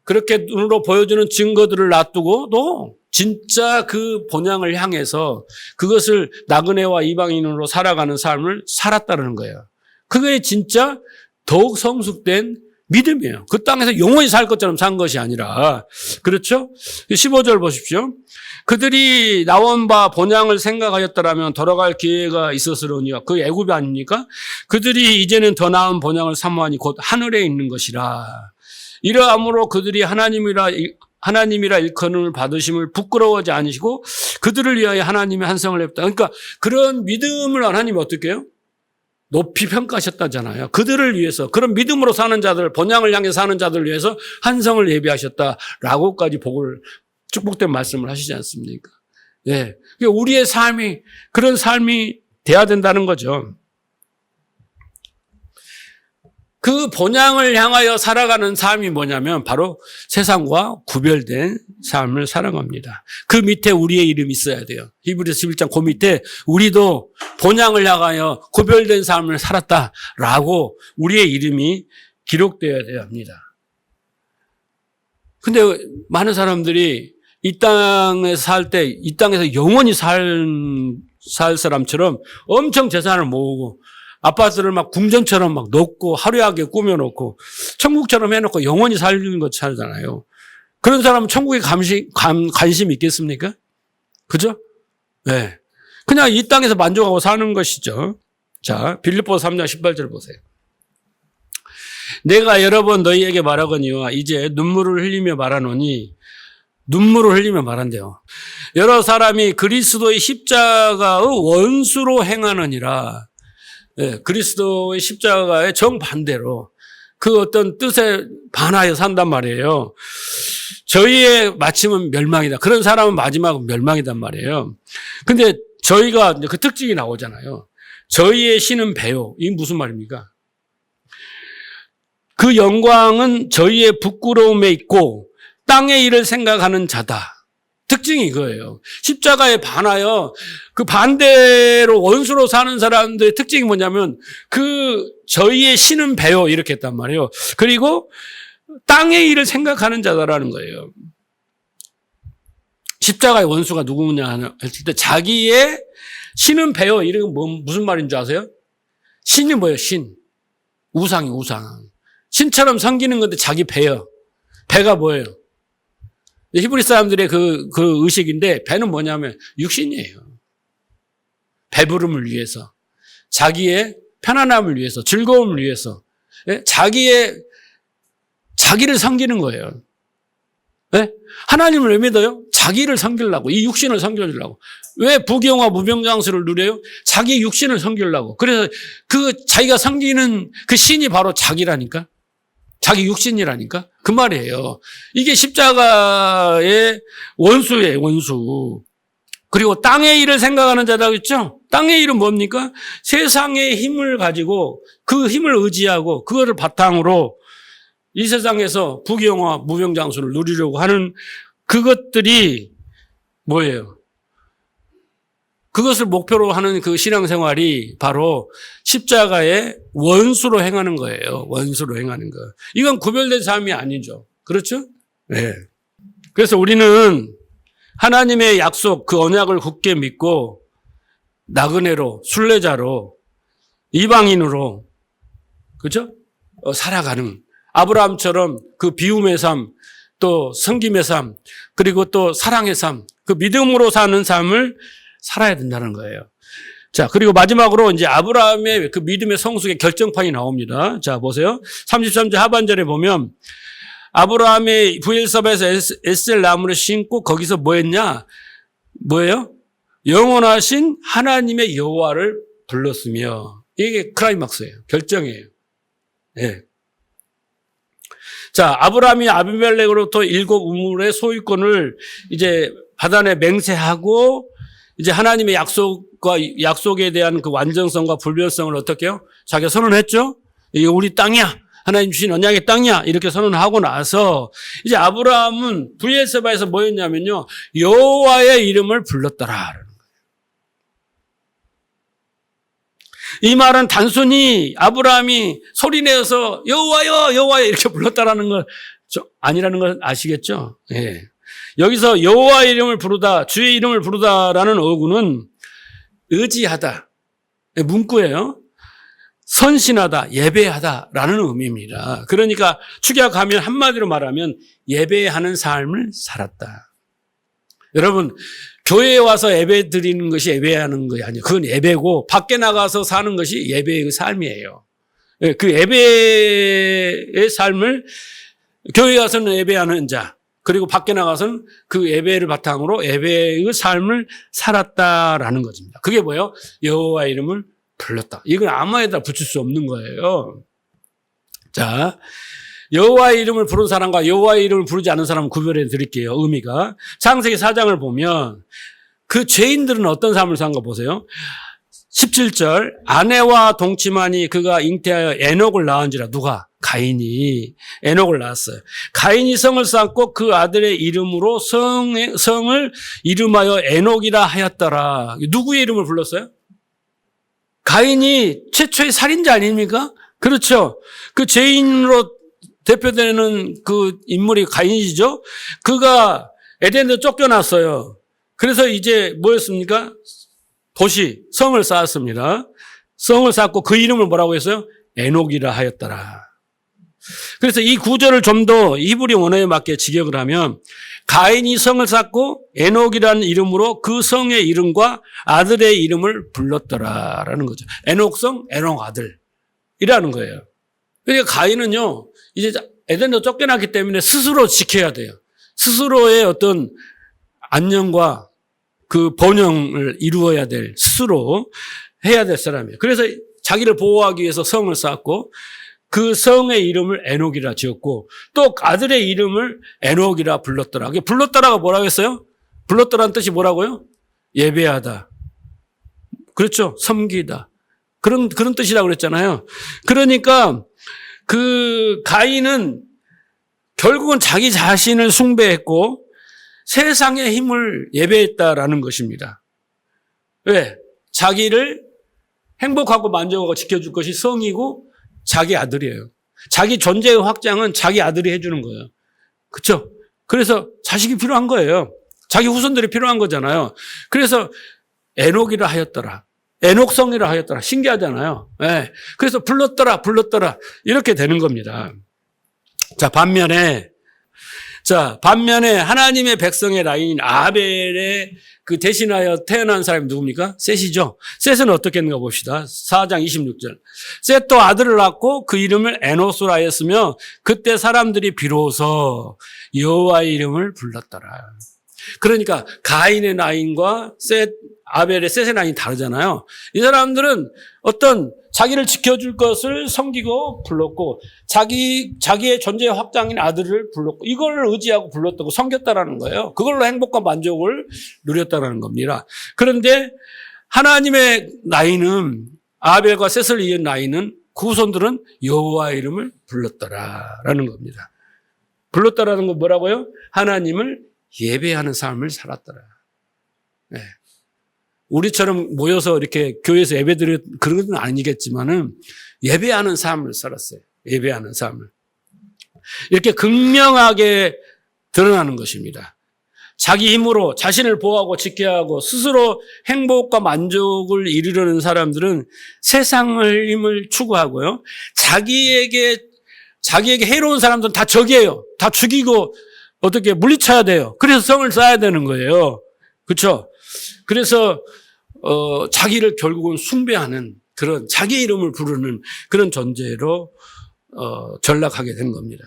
그렇게 눈으로 보여주는 증거들을 놔두고도 진짜 그 본향을 향해서 그것을 나그네와 이방인으로 살아가는 삶을 살았다는 거예요. 그게 진짜 더욱 성숙된 믿음이에요. 그 땅에서 영원히 살 것처럼 산 것이 아니라. 그렇죠? 15절 보십시오. 그들이 나온 바 본향을 생각하였더라면 돌아갈 기회가 있었으려니와 그 애굽이 아닙니까? 그들이 이제는 더 나은 본향을 사모하니 곧 하늘에 있는 것이라. 이러함으로 그들이 하나님이라 일컬음을 받으심을 부끄러워하지 않으시고 그들을 위하여 하나님의 한성을 냅다. 그러니까 그런 믿음을 하나님이 어떻게 해요? 높이 평가하셨다잖아요. 그들을 위해서, 그런 믿음으로 사는 자들, 본향을 향해 사는 자들을 위해서 한성을 예비하셨다라고까지 축복된 말씀을 하시지 않습니까? 예. 우리의 삶이 그런 삶이 돼야 된다는 거죠. 그 본향을 향하여 살아가는 삶이 뭐냐면 바로 세상과 구별된 삶을 살아갑니다. 그 밑에 우리의 이름이 있어야 돼요. 히브리서 11장 그 밑에 우리도 본향을 향하여 구별된 삶을 살았다라고 우리의 이름이 기록되어야 합니다. 근데 많은 사람들이 이 땅에서 살 때 이 땅에서 영원히 살 사람처럼 엄청 재산을 모으고 아파트를 막 궁전처럼 막 놓고 화려하게 꾸며놓고 천국처럼 해놓고 영원히 살리는 것 살잖아요. 그런 사람은 천국에 관심 있겠습니까? 그죠? 네. 그냥 이 땅에서 만족하고 사는 것이죠. 자, 빌립보서 3장 18절 보세요. 내가 여러 번 너희에게 말하거니와 이제 눈물을 흘리며 말하노니 눈물을 흘리며 말한대요. 여러 사람이 그리스도의 십자가의 원수로 행하느니라. 예, 그리스도의 십자가의 정반대로 그 어떤 뜻에 반하여 산단 말이에요. 저희의 마침은 멸망이다. 그런 사람은 마지막은 멸망이단 말이에요. 근데 저희가 이제 그 특징이 나오잖아요. 저희의 신은 배요. 이게 무슨 말입니까? 그 영광은 저희의 부끄러움에 있고 땅의 일을 생각하는 자다. 특징이 이거예요. 십자가에 반하여 그 반대로 원수로 사는 사람들의 특징이 뭐냐면 저희의 신은 배요 이렇게 했단 말이에요. 그리고 땅의 일을 생각하는 자다라는 거예요. 십자가의 원수가 누구냐 했을 때 자기의 신은 배요 이런 건 무슨 말인 줄 아세요? 신이 뭐예요? 신. 우상이 우상. 신처럼 섬기는 건데 자기 배요. 배가 뭐예요? 히브리 사람들의 그 의식인데 배는 뭐냐면 육신이에요. 배부름을 위해서, 자기의 편안함을 위해서, 즐거움을 위해서, 자기를 섬기는 거예요. 네? 하나님을 왜 믿어요? 자기를 섬기려고, 이 육신을 섬기려고. 왜 부귀영화 무병장수를 누려요? 자기 육신을 섬기려고. 그래서 자기가 섬기는 그 신이 바로 자기라니까. 자기 육신이라니까? 그 말이에요. 이게 십자가의 원수예요, 원수. 그리고 땅의 일을 생각하는 자라고 했죠? 땅의 일은 뭡니까? 세상의 힘을 가지고 그 힘을 의지하고 그거를 바탕으로 이 세상에서 부귀영화 무병장수를 누리려고 하는 그것들이 뭐예요? 그것을 목표로 하는 그 신앙생활이 바로 십자가의 원수로 행하는 거예요. 원수로 행하는 거. 이건 구별된 삶이 아니죠. 그렇죠? 네. 그래서 우리는 하나님의 약속, 그 언약을 굳게 믿고 나그네로, 순례자로, 이방인으로, 그렇죠? 살아가는 아브라함처럼 그 비움의 삶, 또 섬김의 삶, 그리고 또 사랑의 삶, 그 믿음으로 사는 삶을 살아야 된다는 거예요. 자, 그리고 마지막으로 이제 아브라함의 그 믿음의 성숙의 결정판이 나옵니다. 자, 보세요. 33절 하반절에 보면 아브라함의 부엘사바에서 에셀 나무를 심고 거기서 뭐 했냐? 뭐예요? 영원하신 하나님의 여호와를 불렀으며 이게 클라이막스예요. 결정이에요. 네. 자, 아브라함이 아비멜렉으로부터 7 우물의 소유권을 이제 바다에 맹세하고 이제 하나님의 약속에 대한 그 완전성과 불변성을 어떻게 해요? 자기가 선언했죠? 이게 우리 땅이야. 하나님 주신 언약의 땅이야. 이렇게 선언하고 나서 이제 아브라함은 브엘세바에서 뭐 했냐면요. 여호와의 이름을 불렀더라. 이 말은 단순히 아브라함이 소리내어서 여호와여, 여호와여 이렇게 불렀다라는 걸 아니라는 걸 아시겠죠? 예. 여기서 여호와의 이름을 부르다, 주의 이름을 부르다라는 어구는 의지하다, 문구예요. 선신하다, 예배하다라는 의미입니다. 그러니까 축약하면 한마디로 말하면 예배하는 삶을 살았다. 여러분, 교회에 와서 예배 드리는 것이 예배하는 것이 아니에요. 그건 예배고 밖에 나가서 사는 것이 예배의 삶이에요. 그 예배의 삶을 교회에 와서는 예배하는 자, 그리고 밖에 나가서는 그 예배를 바탕으로 예배의 삶을 살았다라는 것입니다. 그게 뭐예요? 여호와의 이름을 불렀다. 이건 아무에다 붙일 수 없는 거예요. 자, 여호와의 이름을 부른 사람과 여호와의 이름을 부르지 않은 사람을 구별해 드릴게요. 의미가. 창세기 4장을 보면 그 죄인들은 어떤 삶을 사는가 보세요. 17절, 아내와 동침하니 그가 잉태하여 에녹을 낳은지라. 누가? 가인이 에녹을 낳았어요. 가인이 성을 쌓고 그 아들의 이름으로 성을 이름하여 에녹이라 하였더라. 누구의 이름을 불렀어요? 가인이 최초의 살인자 아닙니까? 그렇죠. 그 죄인으로 대표되는 그 인물이 가인이죠. 그가 에덴에서 쫓겨났어요. 그래서 이제 뭐였습니까? 도시, 성을 쌓았습니다. 성을 쌓고 그 이름을 뭐라고 했어요? 에녹이라 하였더라. 그래서 이 구절을 좀 더 히브리 원어에 맞게 직역을 하면 가인이 성을 쌓고 에녹이라는 이름으로 그 성의 이름과 아들의 이름을 불렀더라라는 거죠. 에녹성, 에녹 아들이라는 거예요. 그러니까 가인은요, 이제 에덴에서 쫓겨났기 때문에 스스로 지켜야 돼요. 스스로의 어떤 안녕과 그 번영을 이루어야 될, 스스로 해야 될 사람이에요. 그래서 자기를 보호하기 위해서 성을 쌓고 그 성의 이름을 에녹이라 지었고 또 아들의 이름을 에녹이라 불렀더라. 불렀더라가 뭐라고 했어요? 불렀더라는 뜻이 뭐라고요? 예배하다. 그렇죠. 섬기다. 그런 뜻이라고 그랬잖아요. 그러니까 그 가인은 결국은 자기 자신을 숭배했고 세상의 힘을 예배했다라는 것입니다. 왜? 자기를 행복하고 만족하고 지켜줄 것이 성이고 자기 아들이에요. 자기 존재의 확장은 자기 아들이 해주는 거예요. 그렇죠? 그래서 자식이 필요한 거예요. 자기 후손들이 필요한 거잖아요. 그래서 에녹이라 하였더라. 에녹성이라 하였더라. 신기하잖아요. 네. 그래서 불렀더라 이렇게 되는 겁니다. 자, 반면에 하나님의 백성의 라인인 아벨의 그 대신하여 태어난 사람이 누굽니까? 셋이죠. 셋은 어떻게 했는가 봅시다. 4장 26절. 셋도 아들을 낳고 그 이름을 에노스라 하였으며 그때 사람들이 비로소 여호와의 이름을 불렀더라. 그러니까 가인의 라인과 아벨의 셋의 라인이 다르잖아요. 이 사람들은 어떤 자기를 지켜줄 것을 섬기고 불렀고 자기의 존재의 확장인 아들을 불렀고 이걸 의지하고 불렀다고 섬겼다라는 거예요. 그걸로 행복과 만족을 누렸다라는 겁니다. 그런데 하나님의 라인은 아벨과 셋을 이은 라인은 그 후손들은 여호와의 이름을 불렀더라라는 겁니다. 불렀다라는 건 뭐라고요? 하나님을 예배하는 삶을 살았더라. 네. 우리처럼 모여서 이렇게 교회에서 예배드려 그런 건 아니겠지만은 예배하는 삶을 살았어요. 예배하는 삶을. 이렇게 극명하게 드러나는 것입니다. 자기 힘으로 자신을 보호하고 지켜야 하고 스스로 행복과 만족을 이루려는 사람들은 세상의 힘을 추구하고요. 자기에게 해로운 사람들은 다 적이에요. 다 죽이고 어떻게 물리쳐야 돼요. 그래서 성을 쌓아야 되는 거예요. 그렇죠? 그래서 자기를 결국은 숭배하는 그런 자기 이름을 부르는 그런 존재로 전락하게 된 겁니다.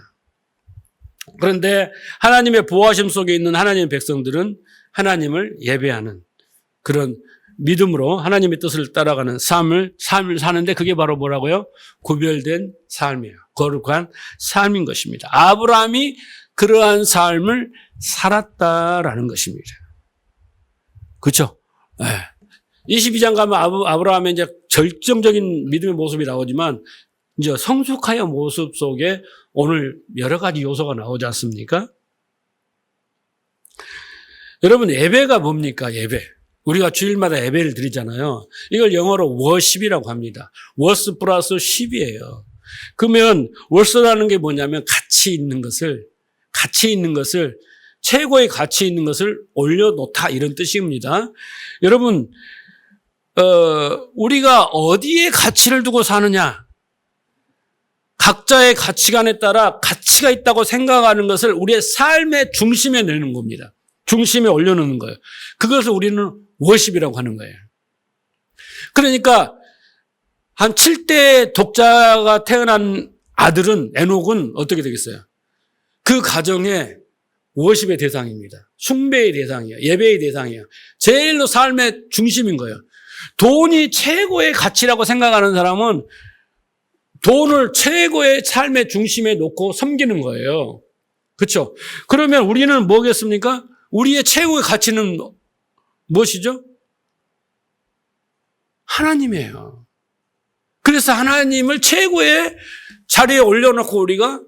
그런데 하나님의 보호하심 속에 있는 하나님의 백성들은 하나님을 예배하는 그런 믿음으로 하나님의 뜻을 따라가는 삶을 사는데 그게 바로 뭐라고요? 구별된 삶이에요. 거룩한 삶인 것입니다. 아브라함이 그러한 삶을 살았다라는 것입니다. 그렇죠? 네. 22장 가면 아브라함의 이제 절정적인 믿음의 모습이 나오지만 이제 성숙하여 모습 속에 오늘 여러 가지 요소가 나오지 않습니까? 여러분, 예배가 뭡니까? 예배. 우리가 주일마다 예배를 드리잖아요. 이걸 영어로 워십이라고 합니다. 워스 플러스 10이에요. 그러면 월서라는 게 뭐냐면 가치 있는 것을 최고의 가치 있는 것을 올려놓다 이런 뜻입니다. 여러분 우리가 어디에 가치를 두고 사느냐, 각자의 가치관에 따라 가치가 있다고 생각하는 것을 우리의 삶의 중심에 내는 겁니다. 중심에 올려놓는 거예요. 그것을 우리는 워십이라고 하는 거예요. 그러니까 한 7대 독자가 태어난 아들은 에녹은 어떻게 되겠어요? 그 가정의 워십의 대상입니다. 숭배의 대상이에요. 예배의 대상이에요. 제일로 삶의 중심인 거예요. 돈이 최고의 가치라고 생각하는 사람은 돈을 최고의 삶의 중심에 놓고 섬기는 거예요. 그렇죠? 그러면 우리는 뭐겠습니까? 우리의 최고의 가치는 무엇이죠? 하나님이에요. 그래서 하나님을 최고의 자리에 올려놓고 우리가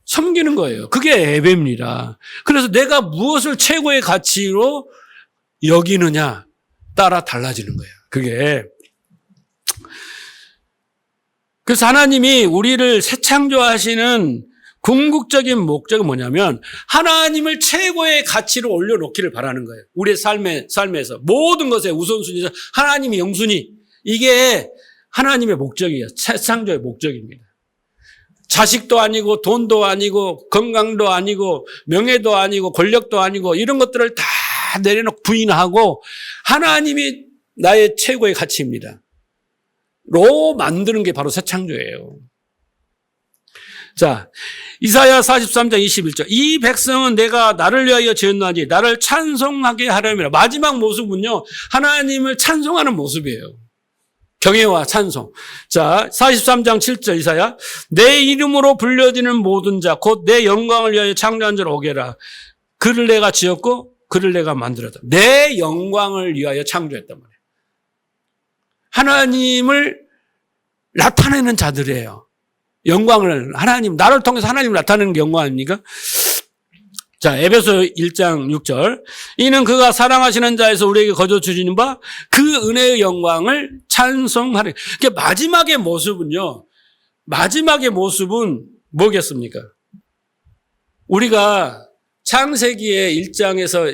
섬기는 거예요. 그게 예배입니다. 그래서 내가 무엇을 최고의 가치로 여기느냐 따라 달라지는 거예요. 그게. 그래서 하나님이 우리를 새 창조하시는 궁극적인 목적은 뭐냐면 하나님을 최고의 가치로 올려놓기를 바라는 거예요. 우리의 삶에서 모든 것의 우선순위에서 하나님이 영순위, 이게 하나님의 목적이에요. 새 창조의 목적입니다. 자식도 아니고 돈도 아니고 건강도 아니고 명예도 아니고 권력도 아니고 이런 것들을 다 내려놓고 부인하고 하나님이 나의 최고의 가치입니다. 로 만드는 게 바로 새 창조예요. 자, 이사야 43장 21절. 이 백성은 내가 나를 위하여 지었나니 나를 찬송하게 하려니라. 마지막 모습은요, 하나님을 찬송하는 모습이에요. 경외와 찬송. 자, 43장 7절 이사야. 내 이름으로 불려지는 모든 자, 곧 내 영광을 위하여 창조한 자를 오게라. 그를 내가 지었고 그를 내가 만들었다. 내 영광을 위하여 창조했단 말이에요. 하나님을 나타내는 자들이에요. 영광을, 하나님, 나를 통해서 하나님을 나타내는 게 영광 아닙니까? 자, 에베소 1장 6절. 이는 그가 사랑하시는 자에서 우리에게 거저 주시는 바 그 은혜의 영광을 찬송하리. 그러니까 마지막의 모습은 뭐겠습니까? 우리가 창세기의 1장에서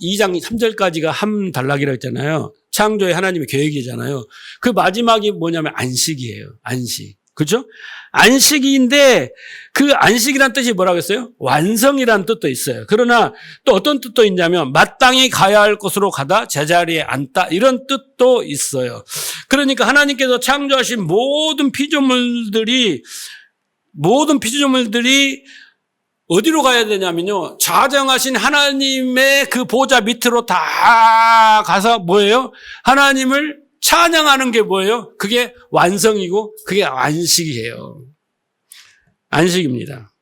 2장 3절까지가 한 단락이라고 했잖아요. 창조의 하나님의 계획이잖아요. 그 마지막이 뭐냐면 안식이에요. 안식. 그죠? 안식인데 그 안식이란 뜻이 뭐라고 했어요? 완성이란 뜻도 있어요. 그러나 또 어떤 뜻도 있냐면 마땅히 가야 할 곳으로 가다 제자리에 앉다 이런 뜻도 있어요. 그러니까 하나님께서 창조하신 모든 피조물들이 어디로 가야 되냐면요, 좌정하신 하나님의 그 보좌 밑으로 다 가서 뭐예요? 하나님을 찬양하는 게 뭐예요? 그게 완성이고 그게 안식이에요. 안식입니다.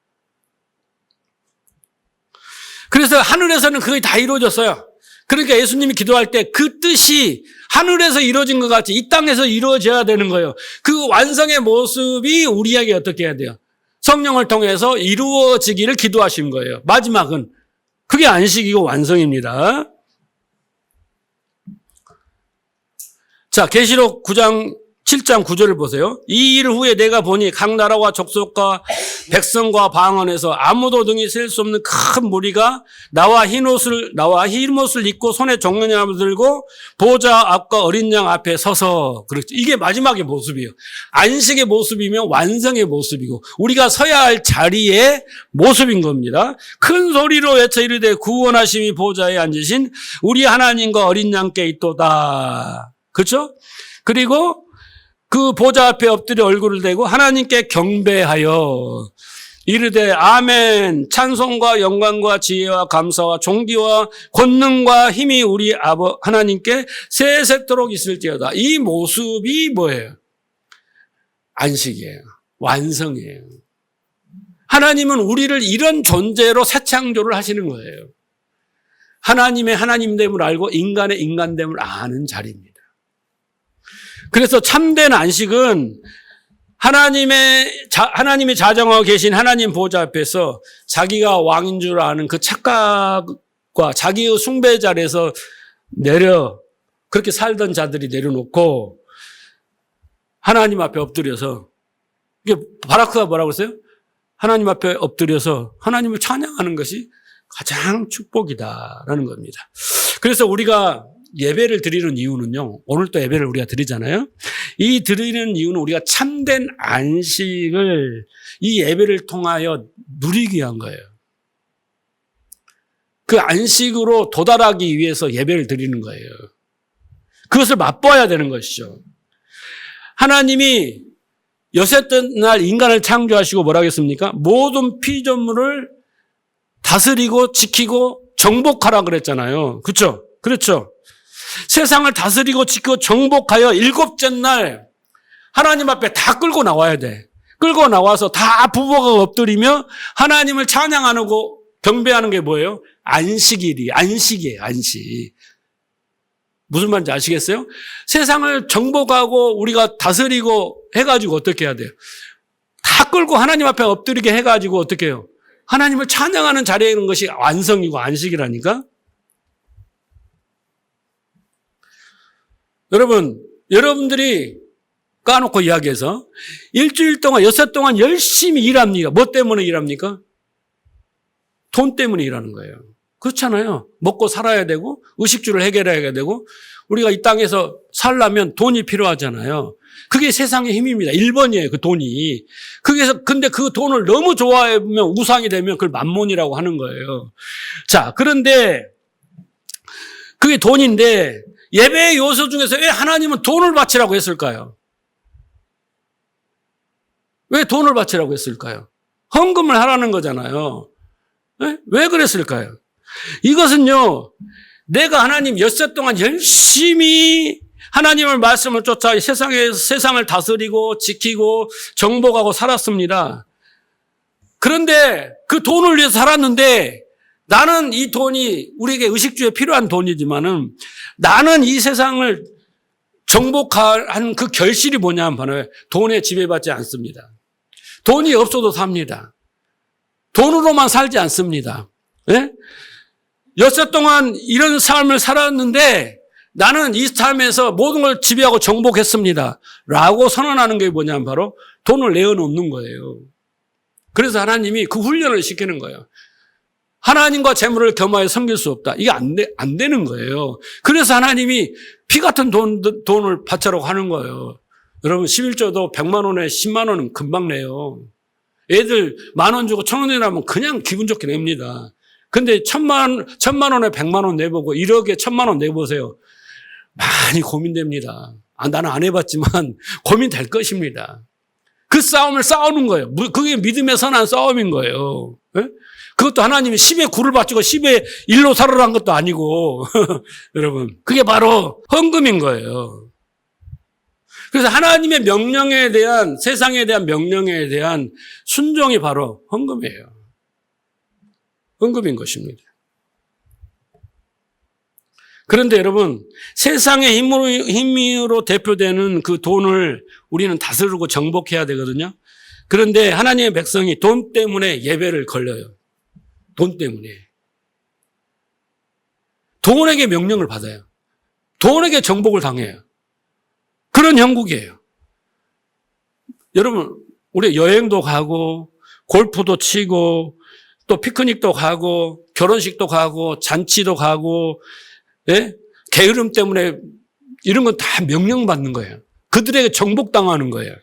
그래서 하늘에서는 그게 다 이루어졌어요. 그러니까 예수님이 기도할 때 그 뜻이 하늘에서 이루어진 것 같이 이 땅에서 이루어져야 되는 거예요. 그 완성의 모습이 우리에게 어떻게 해야 돼요? 성령을 통해서 이루어지기를 기도하신 거예요. 마지막은 그게 안식이고 완성입니다. 자, 계시록 7장 9절을 보세요. 이 일 후에 내가 보니 각 나라와 족속과 백성과 방언에서 아무도 능히 셀 수 없는 큰 무리가 나와 흰 옷을 입고 손에 종려나무를 들고 보좌 앞과 어린 양 앞에 서서 그렇죠. 이게 마지막의 모습이에요. 안식의 모습이면 완성의 모습이고 우리가 서야 할 자리의 모습인 겁니다. 큰 소리로 외쳐 이르되 구원하심이 보좌에 앉으신 우리 하나님과 어린 양께 있도다. 그렇죠? 그리고 그 보좌 앞에 엎드려 얼굴을 대고 하나님께 경배하여 이르되 아멘. 찬송과 영광과 지혜와 감사와 존귀와 권능과 힘이 우리 아버 하나님께 세세토록 있을지어다. 이 모습이 뭐예요? 안식이에요. 완성이에요. 하나님은 우리를 이런 존재로 새 창조를 하시는 거예요. 하나님의 하나님됨을 알고 인간의 인간됨을 아는 자리입니다. 그래서 참된 안식은 하나님이 자정하고 계신 하나님 보좌 앞에서 자기가 왕인 줄 아는 그 착각과 자기의 숭배 자리에서 그렇게 살던 자들이 내려놓고 하나님 앞에 엎드려서 이게 바라크가 뭐라고 했어요? 하나님 앞에 엎드려서 하나님을 찬양하는 것이 가장 축복이다라는 겁니다. 그래서 우리가 예배를 드리는 이유는요, 오늘 또 예배를 우리가 드리잖아요. 이 드리는 이유는 우리가 참된 안식을 이 예배를 통하여 누리기 위한 거예요. 그 안식으로 도달하기 위해서 예배를 드리는 거예요. 그것을 맛보아야 되는 것이죠. 하나님이 여섯째 날 인간을 창조하시고 뭐라 하겠습니까? 모든 피조물을 다스리고 지키고 정복하라 그랬잖아요. 그렇죠? 그렇죠. 세상을 다스리고 지키고 정복하여 일곱째 날 하나님 앞에 다 끌고 나와야 돼. 끌고 나와서 다 부부가 엎드리며 하나님을 찬양하고 경배하는 게 뭐예요? 안식이에요. 안식. 무슨 말인지 아시겠어요? 세상을 정복하고 우리가 다스리고 해가지고 어떻게 해야 돼요? 다 끌고 하나님 앞에 엎드리게 해가지고 어떻게 해요? 하나님을 찬양하는 자리에 있는 것이 완성이고 안식이라니까? 여러분들이 까놓고 이야기해서 일주일 동안, 여섯 동안 열심히 일합니다. 뭐 때문에 일합니까? 돈 때문에 일하는 거예요. 그렇잖아요. 먹고 살아야 되고 의식주를 해결해야 되고 우리가 이 땅에서 살려면 돈이 필요하잖아요. 그게 세상의 힘입니다. 1번이에요. 그 돈이. 근데 그 돈을 너무 좋아하면 우상이 되면 그걸 만몬이라고 하는 거예요. 자, 그런데 그게 돈인데 예배의 요소 중에서 왜 하나님은 돈을 바치라고 했을까요? 왜 돈을 바치라고 했을까요? 헌금을 하라는 거잖아요. 왜 그랬을까요? 이것은요, 내가 하나님 엿새 동안 열심히 하나님의 말씀을 쫓아 세상을 다스리고 지키고 정복하고 살았습니다. 그런데 그 돈을 위해서 살았는데 나는 이 돈이 우리에게 의식주에 필요한 돈이지만은 나는 이 세상을 정복한 그 결실이 뭐냐면 바로 돈에 지배받지 않습니다. 돈이 없어도 삽니다. 돈으로만 살지 않습니다. 예? 엿새 동안 이런 삶을 살았는데 나는 이 삶에서 모든 걸 지배하고 정복했습니다. 라고 선언하는 게 뭐냐면 바로 돈을 내어놓는 거예요. 그래서 하나님이 그 훈련을 시키는 거예요. 하나님과 재물을 겸하여 섬길 수 없다. 이게 안 되는 거예요. 그래서 하나님이 피 같은 돈을 바치라고 하는 거예요. 여러분 11조도 100만 원에 10만 원은 금방 내요. 애들 10,000원 주고 1,000원 내면 그냥 기분 좋게 냅니다. 근데 1,000만 원에 100만 원 내보고 1억에 1,000만 원 내보세요. 많이 고민됩니다. 나는 안 해봤지만 고민될 것입니다. 그 싸움을 싸우는 거예요. 그게 믿음의 선한 싸움인 거예요. 네? 그것도 하나님이 10의 9를 바치고 10의 1로 살으라는 것도 아니고 여러분 그게 바로 헌금인 거예요. 그래서 하나님의 명령에 대한 세상에 대한 명령에 대한 순종이 바로 헌금이에요. 헌금인 것입니다. 그런데 여러분 세상의 힘으로 대표되는 그 돈을 우리는 다스리고 정복해야 되거든요. 그런데 하나님의 백성이 돈 때문에 예배를 걸려요. 돈 때문에. 돈에게 명령을 받아요. 돈에게 정복을 당해요. 그런 형국이에요. 여러분 우리 여행도 가고 골프도 치고 또 피크닉도 가고 결혼식도 가고 잔치도 가고 예? 게으름 때문에 이런 건 다 명령받는 거예요. 그들에게 정복당하는 거예요.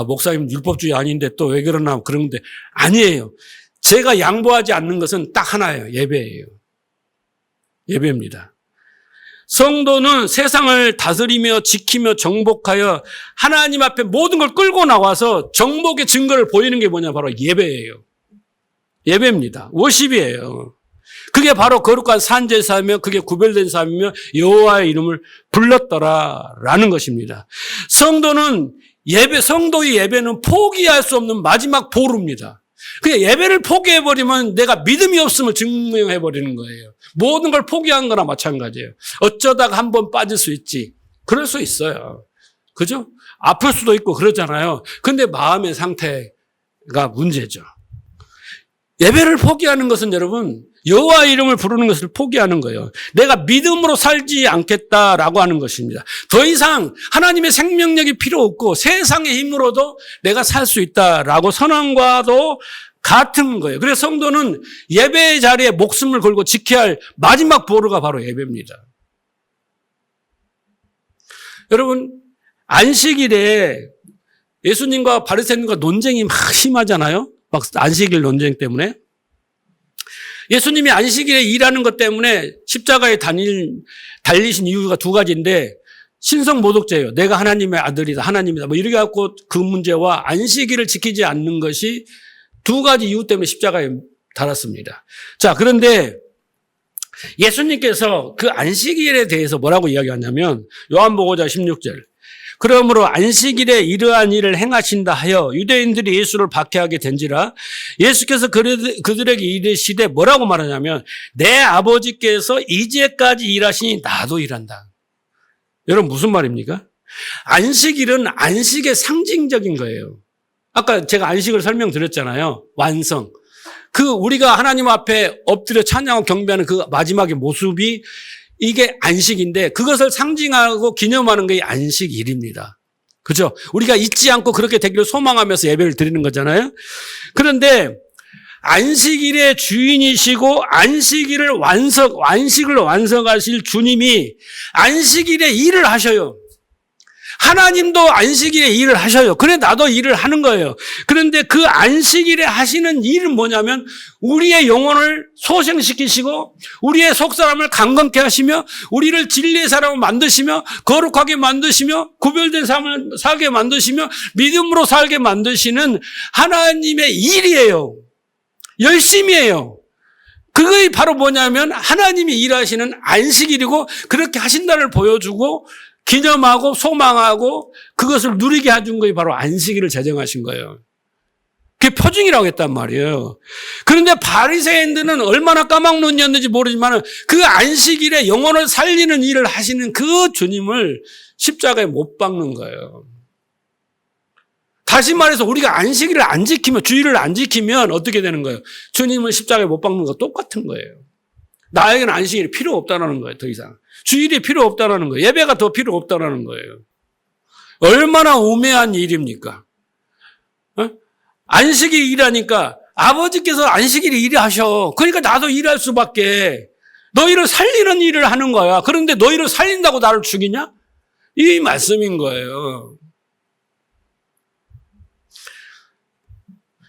목사님 율법주의 아닌데 또 왜 그러나 그런데 아니에요. 제가 양보하지 않는 것은 딱 하나예요. 예배예요. 예배입니다. 성도는 세상을 다스리며 지키며 정복하여 하나님 앞에 모든 걸 끌고 나와서 정복의 증거를 보이는 게 뭐냐 바로 예배예요. 예배입니다. 워십이에요. 그게 바로 거룩한 산제사이며 그게 구별된 삶이며 여호와의 이름을 불렀더라라는 것입니다. 성도의 예배는 포기할 수 없는 마지막 보루입니다. 그냥 예배를 포기해버리면 내가 믿음이 없음을 증명해버리는 거예요. 모든 걸 포기한 거나 마찬가지예요. 어쩌다가 한 번 빠질 수 있지. 그럴 수 있어요. 그죠? 아플 수도 있고 그러잖아요. 근데 마음의 상태가 문제죠. 예배를 포기하는 것은 여러분 여호와 이름을 부르는 것을 포기하는 거예요. 내가 믿음으로 살지 않겠다라고 하는 것입니다. 더 이상 하나님의 생명력이 필요 없고 세상의 힘으로도 내가 살 수 있다라고 선언과도 같은 거예요. 그래서 성도는 예배의 자리에 목숨을 걸고 지켜야 할 마지막 보루가 바로 예배입니다. 여러분, 안식일에 예수님과 바리새인과 논쟁이 막 심하잖아요. 막 안식일 논쟁 때문에. 예수님이 안식일에 일하는 것 때문에 십자가에 달리신 이유가 두 가지인데, 신성 모독죄예요. 내가 하나님의 아들이다, 하나님이다. 뭐 이렇게 갖고 그 문제와 안식일을 지키지 않는 것이 두 가지 이유 때문에 십자가에 달았습니다. 자, 그런데 예수님께서 그 안식일에 대해서 뭐라고 이야기하냐면, 요한복음 16절. 그러므로 안식일에 이러한 일을 행하신다 하여 유대인들이 예수를 박해하게 된지라. 예수께서 그들에게 이르시되 뭐라고 말하냐면, 내 아버지께서 이제까지 일하시니 나도 일한다. 여러분, 무슨 말입니까? 안식일은 안식의 상징적인 거예요. 아까 제가 안식을 설명드렸잖아요. 완성. 우리가 하나님 앞에 엎드려 찬양하고 경배하는 그 마지막의 모습이 이게 안식인데, 그것을 상징하고 기념하는 게 안식일입니다. 그죠? 우리가 잊지 않고 그렇게 되기를 소망하면서 예배를 드리는 거잖아요. 그런데 안식일의 주인이시고 안식을 완성하실 주님이 안식일에 일을 하셔요. 하나님도 안식일에 일을 하셔요. 그래, 나도 일을 하는 거예요. 그런데 그 안식일에 하시는 일은 뭐냐면, 우리의 영혼을 소생시키시고 우리의 속사람을 강건케 하시며 우리를 진리의 사람을 만드시며 거룩하게 만드시며 구별된 삶을 살게 만드시며 믿음으로 살게 만드시는 하나님의 일이에요. 열심이에요. 그게 바로 뭐냐면 하나님이 일하시는 안식일이고, 그렇게 하신다를 보여주고 기념하고 소망하고 그것을 누리게 해준 것이 바로 안식일을 제정하신 거예요. 그게 표징이라고 했단 말이에요. 그런데 바리새인들은 얼마나 까막눈이었는지 모르지만 그 안식일에 영혼을 살리는 일을 하시는 그 주님을 십자가에 못 박는 거예요. 다시 말해서 우리가 안식일을 안 지키면, 주일을 안 지키면 어떻게 되는 거예요? 주님을 십자가에 못 박는 거 똑같은 거예요. 나에게는 안식일이 필요 없다는 거예요. 더 이상 주일이 필요 없다는 거예요. 예배가 더 필요 없다는 거예요. 얼마나 우매한 일입니까? 안식일 일하니까 아버지께서 안식일에 일하셔. 그러니까 나도 일할 수밖에. 너희를 살리는 일을 하는 거야. 그런데 너희를 살린다고 나를 죽이냐? 이 말씀인 거예요.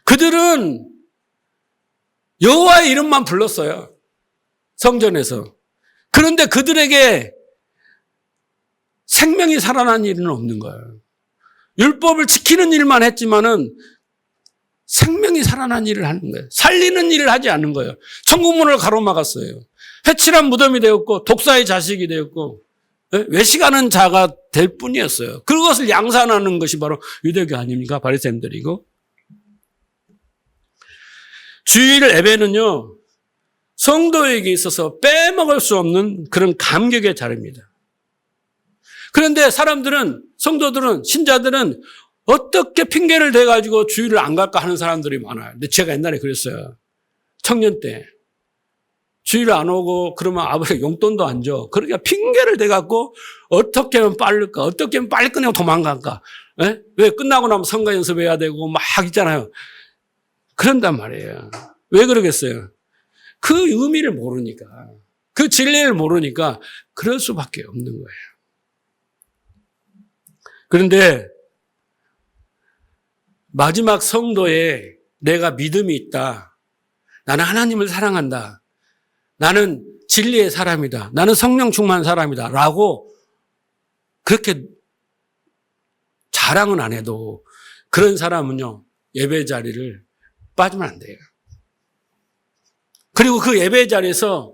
그들은 여호와의 이름만 불렀어요. 성전에서. 그런데 그들에게 생명이 살아난 일은 없는 거예요. 율법을 지키는 일만 했지만은 생명이 살아난 일을 하는 거예요. 살리는 일을 하지 않는 거예요. 천국문을 가로막았어요. 회칠한 무덤이 되었고 독사의 자식이 되었고 외식하는 자가 될 뿐이었어요. 그것을 양산하는 것이 바로 유대교 아닙니까? 바리새인들이고. 주일 예배는요, 성도에게 있어서 빼먹을 수 없는 그런 감격의 자리입니다. 그런데 사람들은, 성도들은, 신자들은 어떻게 핑계를 대가지고 주일을 안 갈까 하는 사람들이 많아요. 근데 제가 옛날에 그랬어요. 청년 때. 주일 안 오고 그러면 아버지가 용돈도 안 줘. 그러니까 핑계를 대갖고 어떻게 하면 빠를까? 어떻게 하면 빨리 끝내고 도망갈까? 왜 끝나고 나면 선거 연습해야 되고 막 있잖아요. 그런단 말이에요. 왜 그러겠어요? 그 의미를 모르니까, 그 진리를 모르니까 그럴 수밖에 없는 거예요. 그런데 마지막 성도에 내가 믿음이 있다. 나는 하나님을 사랑한다. 나는 진리의 사람이다. 나는 성령 충만한 사람이다. 라고 그렇게 자랑은 안 해도 그런 사람은요, 예배 자리를 빠지면 안 돼요. 그리고 그 예배 자리에서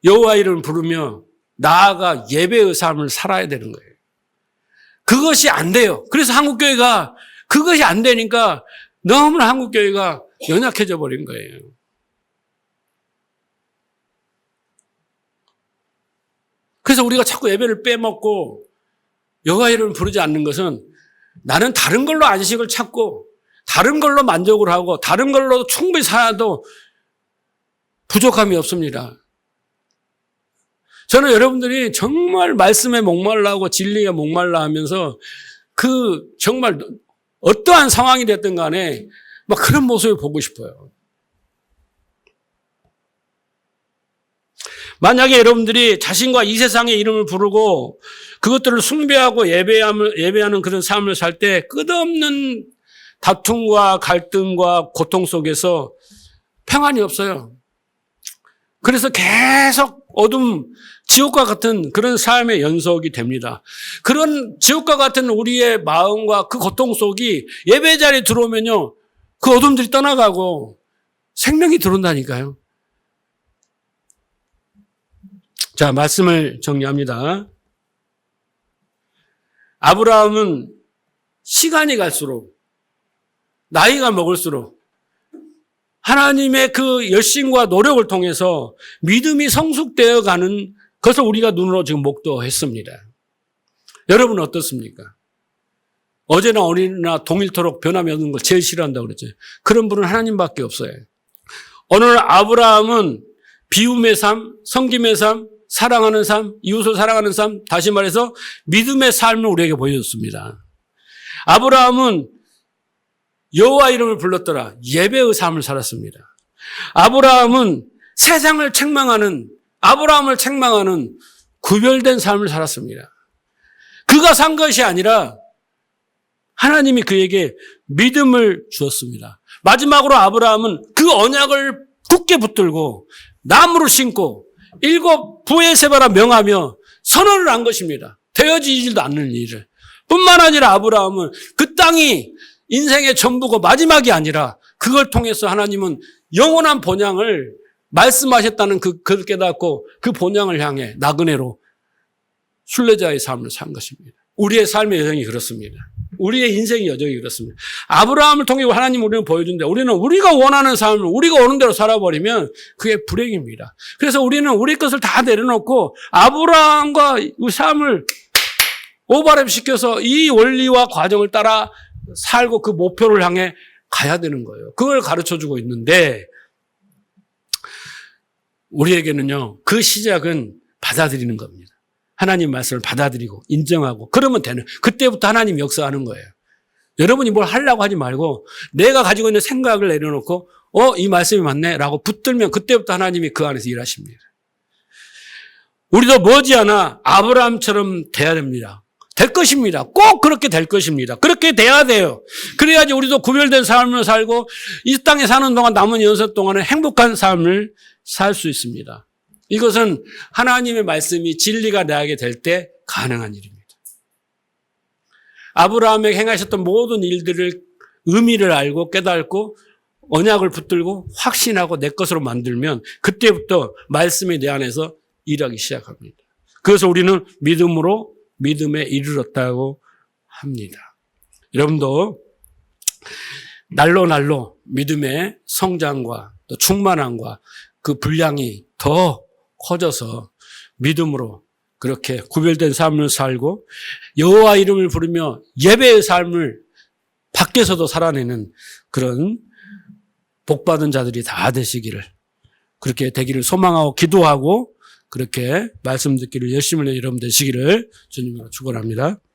여호와 이름을 부르며 나아가 예배의 삶을 살아야 되는 거예요. 그것이 안 돼요. 그래서 한국교회가 그것이 안 되니까 너무나 한국교회가 연약해져 버린 거예요. 그래서 우리가 자꾸 예배를 빼먹고 여호와 이름을 부르지 않는 것은 나는 다른 걸로 안식을 찾고 다른 걸로 만족을 하고 다른 걸로 충분히 살아도 부족함이 없습니다. 저는 여러분들이 정말 말씀에 목말라 하고 진리에 목말라 하면서 정말 어떠한 상황이 됐든 간에 막 그런 모습을 보고 싶어요. 만약에 여러분들이 자신과 이 세상의 이름을 부르고 그것들을 숭배하고 예배하는 그런 삶을 살 때 끝없는 다툼과 갈등과 고통 속에서 평안이 없어요. 그래서 계속 지옥과 같은 그런 삶의 연속이 됩니다. 그런 지옥과 같은 우리의 마음과 그 고통 속이 예배 자리에 들어오면요, 그 어둠들이 떠나가고 생명이 들어온다니까요. 자, 말씀을 정리합니다. 아브라함은 시간이 갈수록, 나이가 먹을수록 하나님의 그 열심과 노력을 통해서 믿음이 성숙되어 가는 것을 우리가 눈으로 지금 목도했습니다. 여러분은 어떻습니까? 어제나 오늘이나 동일토록 변함이 없는 걸 제일 싫어한다고 그랬죠. 그런 분은 하나님밖에 없어요. 오늘 아브라함은 비움의 삶, 섬김의 삶, 사랑하는 삶, 이웃을 사랑하는 삶, 다시 말해서 믿음의 삶을 우리에게 보여줬습니다. 아브라함은 여호와 이름을 불렀더라. 예배의 삶을 살았습니다. 아브라함은 세상을 아브라함을 책망하는 구별된 삶을 살았습니다. 그가 산 것이 아니라 하나님이 그에게 믿음을 주었습니다. 마지막으로 아브라함은 그 언약을 굳게 붙들고 나무를 심고 7 부에세바라 명하며 선언을 한 것입니다. 되어지지도 않는 일을. 뿐만 아니라 아브라함은 그 땅이 인생의 전부고 마지막이 아니라 그걸 통해서 하나님은 영원한 본향을 말씀하셨다는 그걸 깨닫고 그 본향을 향해 나그네로 순례자의 삶을 산 것입니다. 우리의 삶의 여정이 그렇습니다. 우리의 인생의 여정이 그렇습니다. 아브라함을 통해 하나님 우리는 보여준데 우리는 우리가 원하는 삶을 우리가 오는 대로 살아버리면 그게 불행입니다. 그래서 우리는 우리 것을 다 내려놓고 아브라함과 이 삶을 오버랩시켜서 이 원리와 과정을 따라 살고 그 목표를 향해 가야 되는 거예요. 그걸 가르쳐주고 있는데 우리에게는요, 그 시작은 받아들이는 겁니다. 하나님 말씀을 받아들이고 인정하고 그러면 되는, 그때부터 하나님 역사하는 거예요. 여러분이 뭘 하려고 하지 말고 내가 가지고 있는 생각을 내려놓고 이 말씀이 맞네 라고 붙들면 그때부터 하나님이 그 안에서 일하십니다. 우리도 머지않아 아브라함처럼 돼야 됩니다. 될 것입니다. 꼭 그렇게 될 것입니다. 그렇게 돼야 돼요. 그래야지 우리도 구별된 삶을 살고 이 땅에 사는 동안 남은 연세 동안에 행복한 삶을 살 수 있습니다. 이것은 하나님의 말씀이 진리가 나게 될 때 가능한 일입니다. 아브라함에게 행하셨던 모든 일들을 의미를 알고 깨닫고 언약을 붙들고 확신하고 내 것으로 만들면 그때부터 말씀이 내 안에서 일하기 시작합니다. 그래서 우리는 믿음에 이르렀다고 합니다. 여러분도 날로 믿음의 성장과 또 충만함과 그 분량이 더 커져서 믿음으로 그렇게 구별된 삶을 살고 여호와 이름을 부르며 예배의 삶을 밖에서도 살아내는 그런 복받은 자들이 다 되시기를, 그렇게 되기를 소망하고 기도하고 그렇게 말씀 듣기를 열심히 하는 여러분 되시기를 주님으로 축원합니다.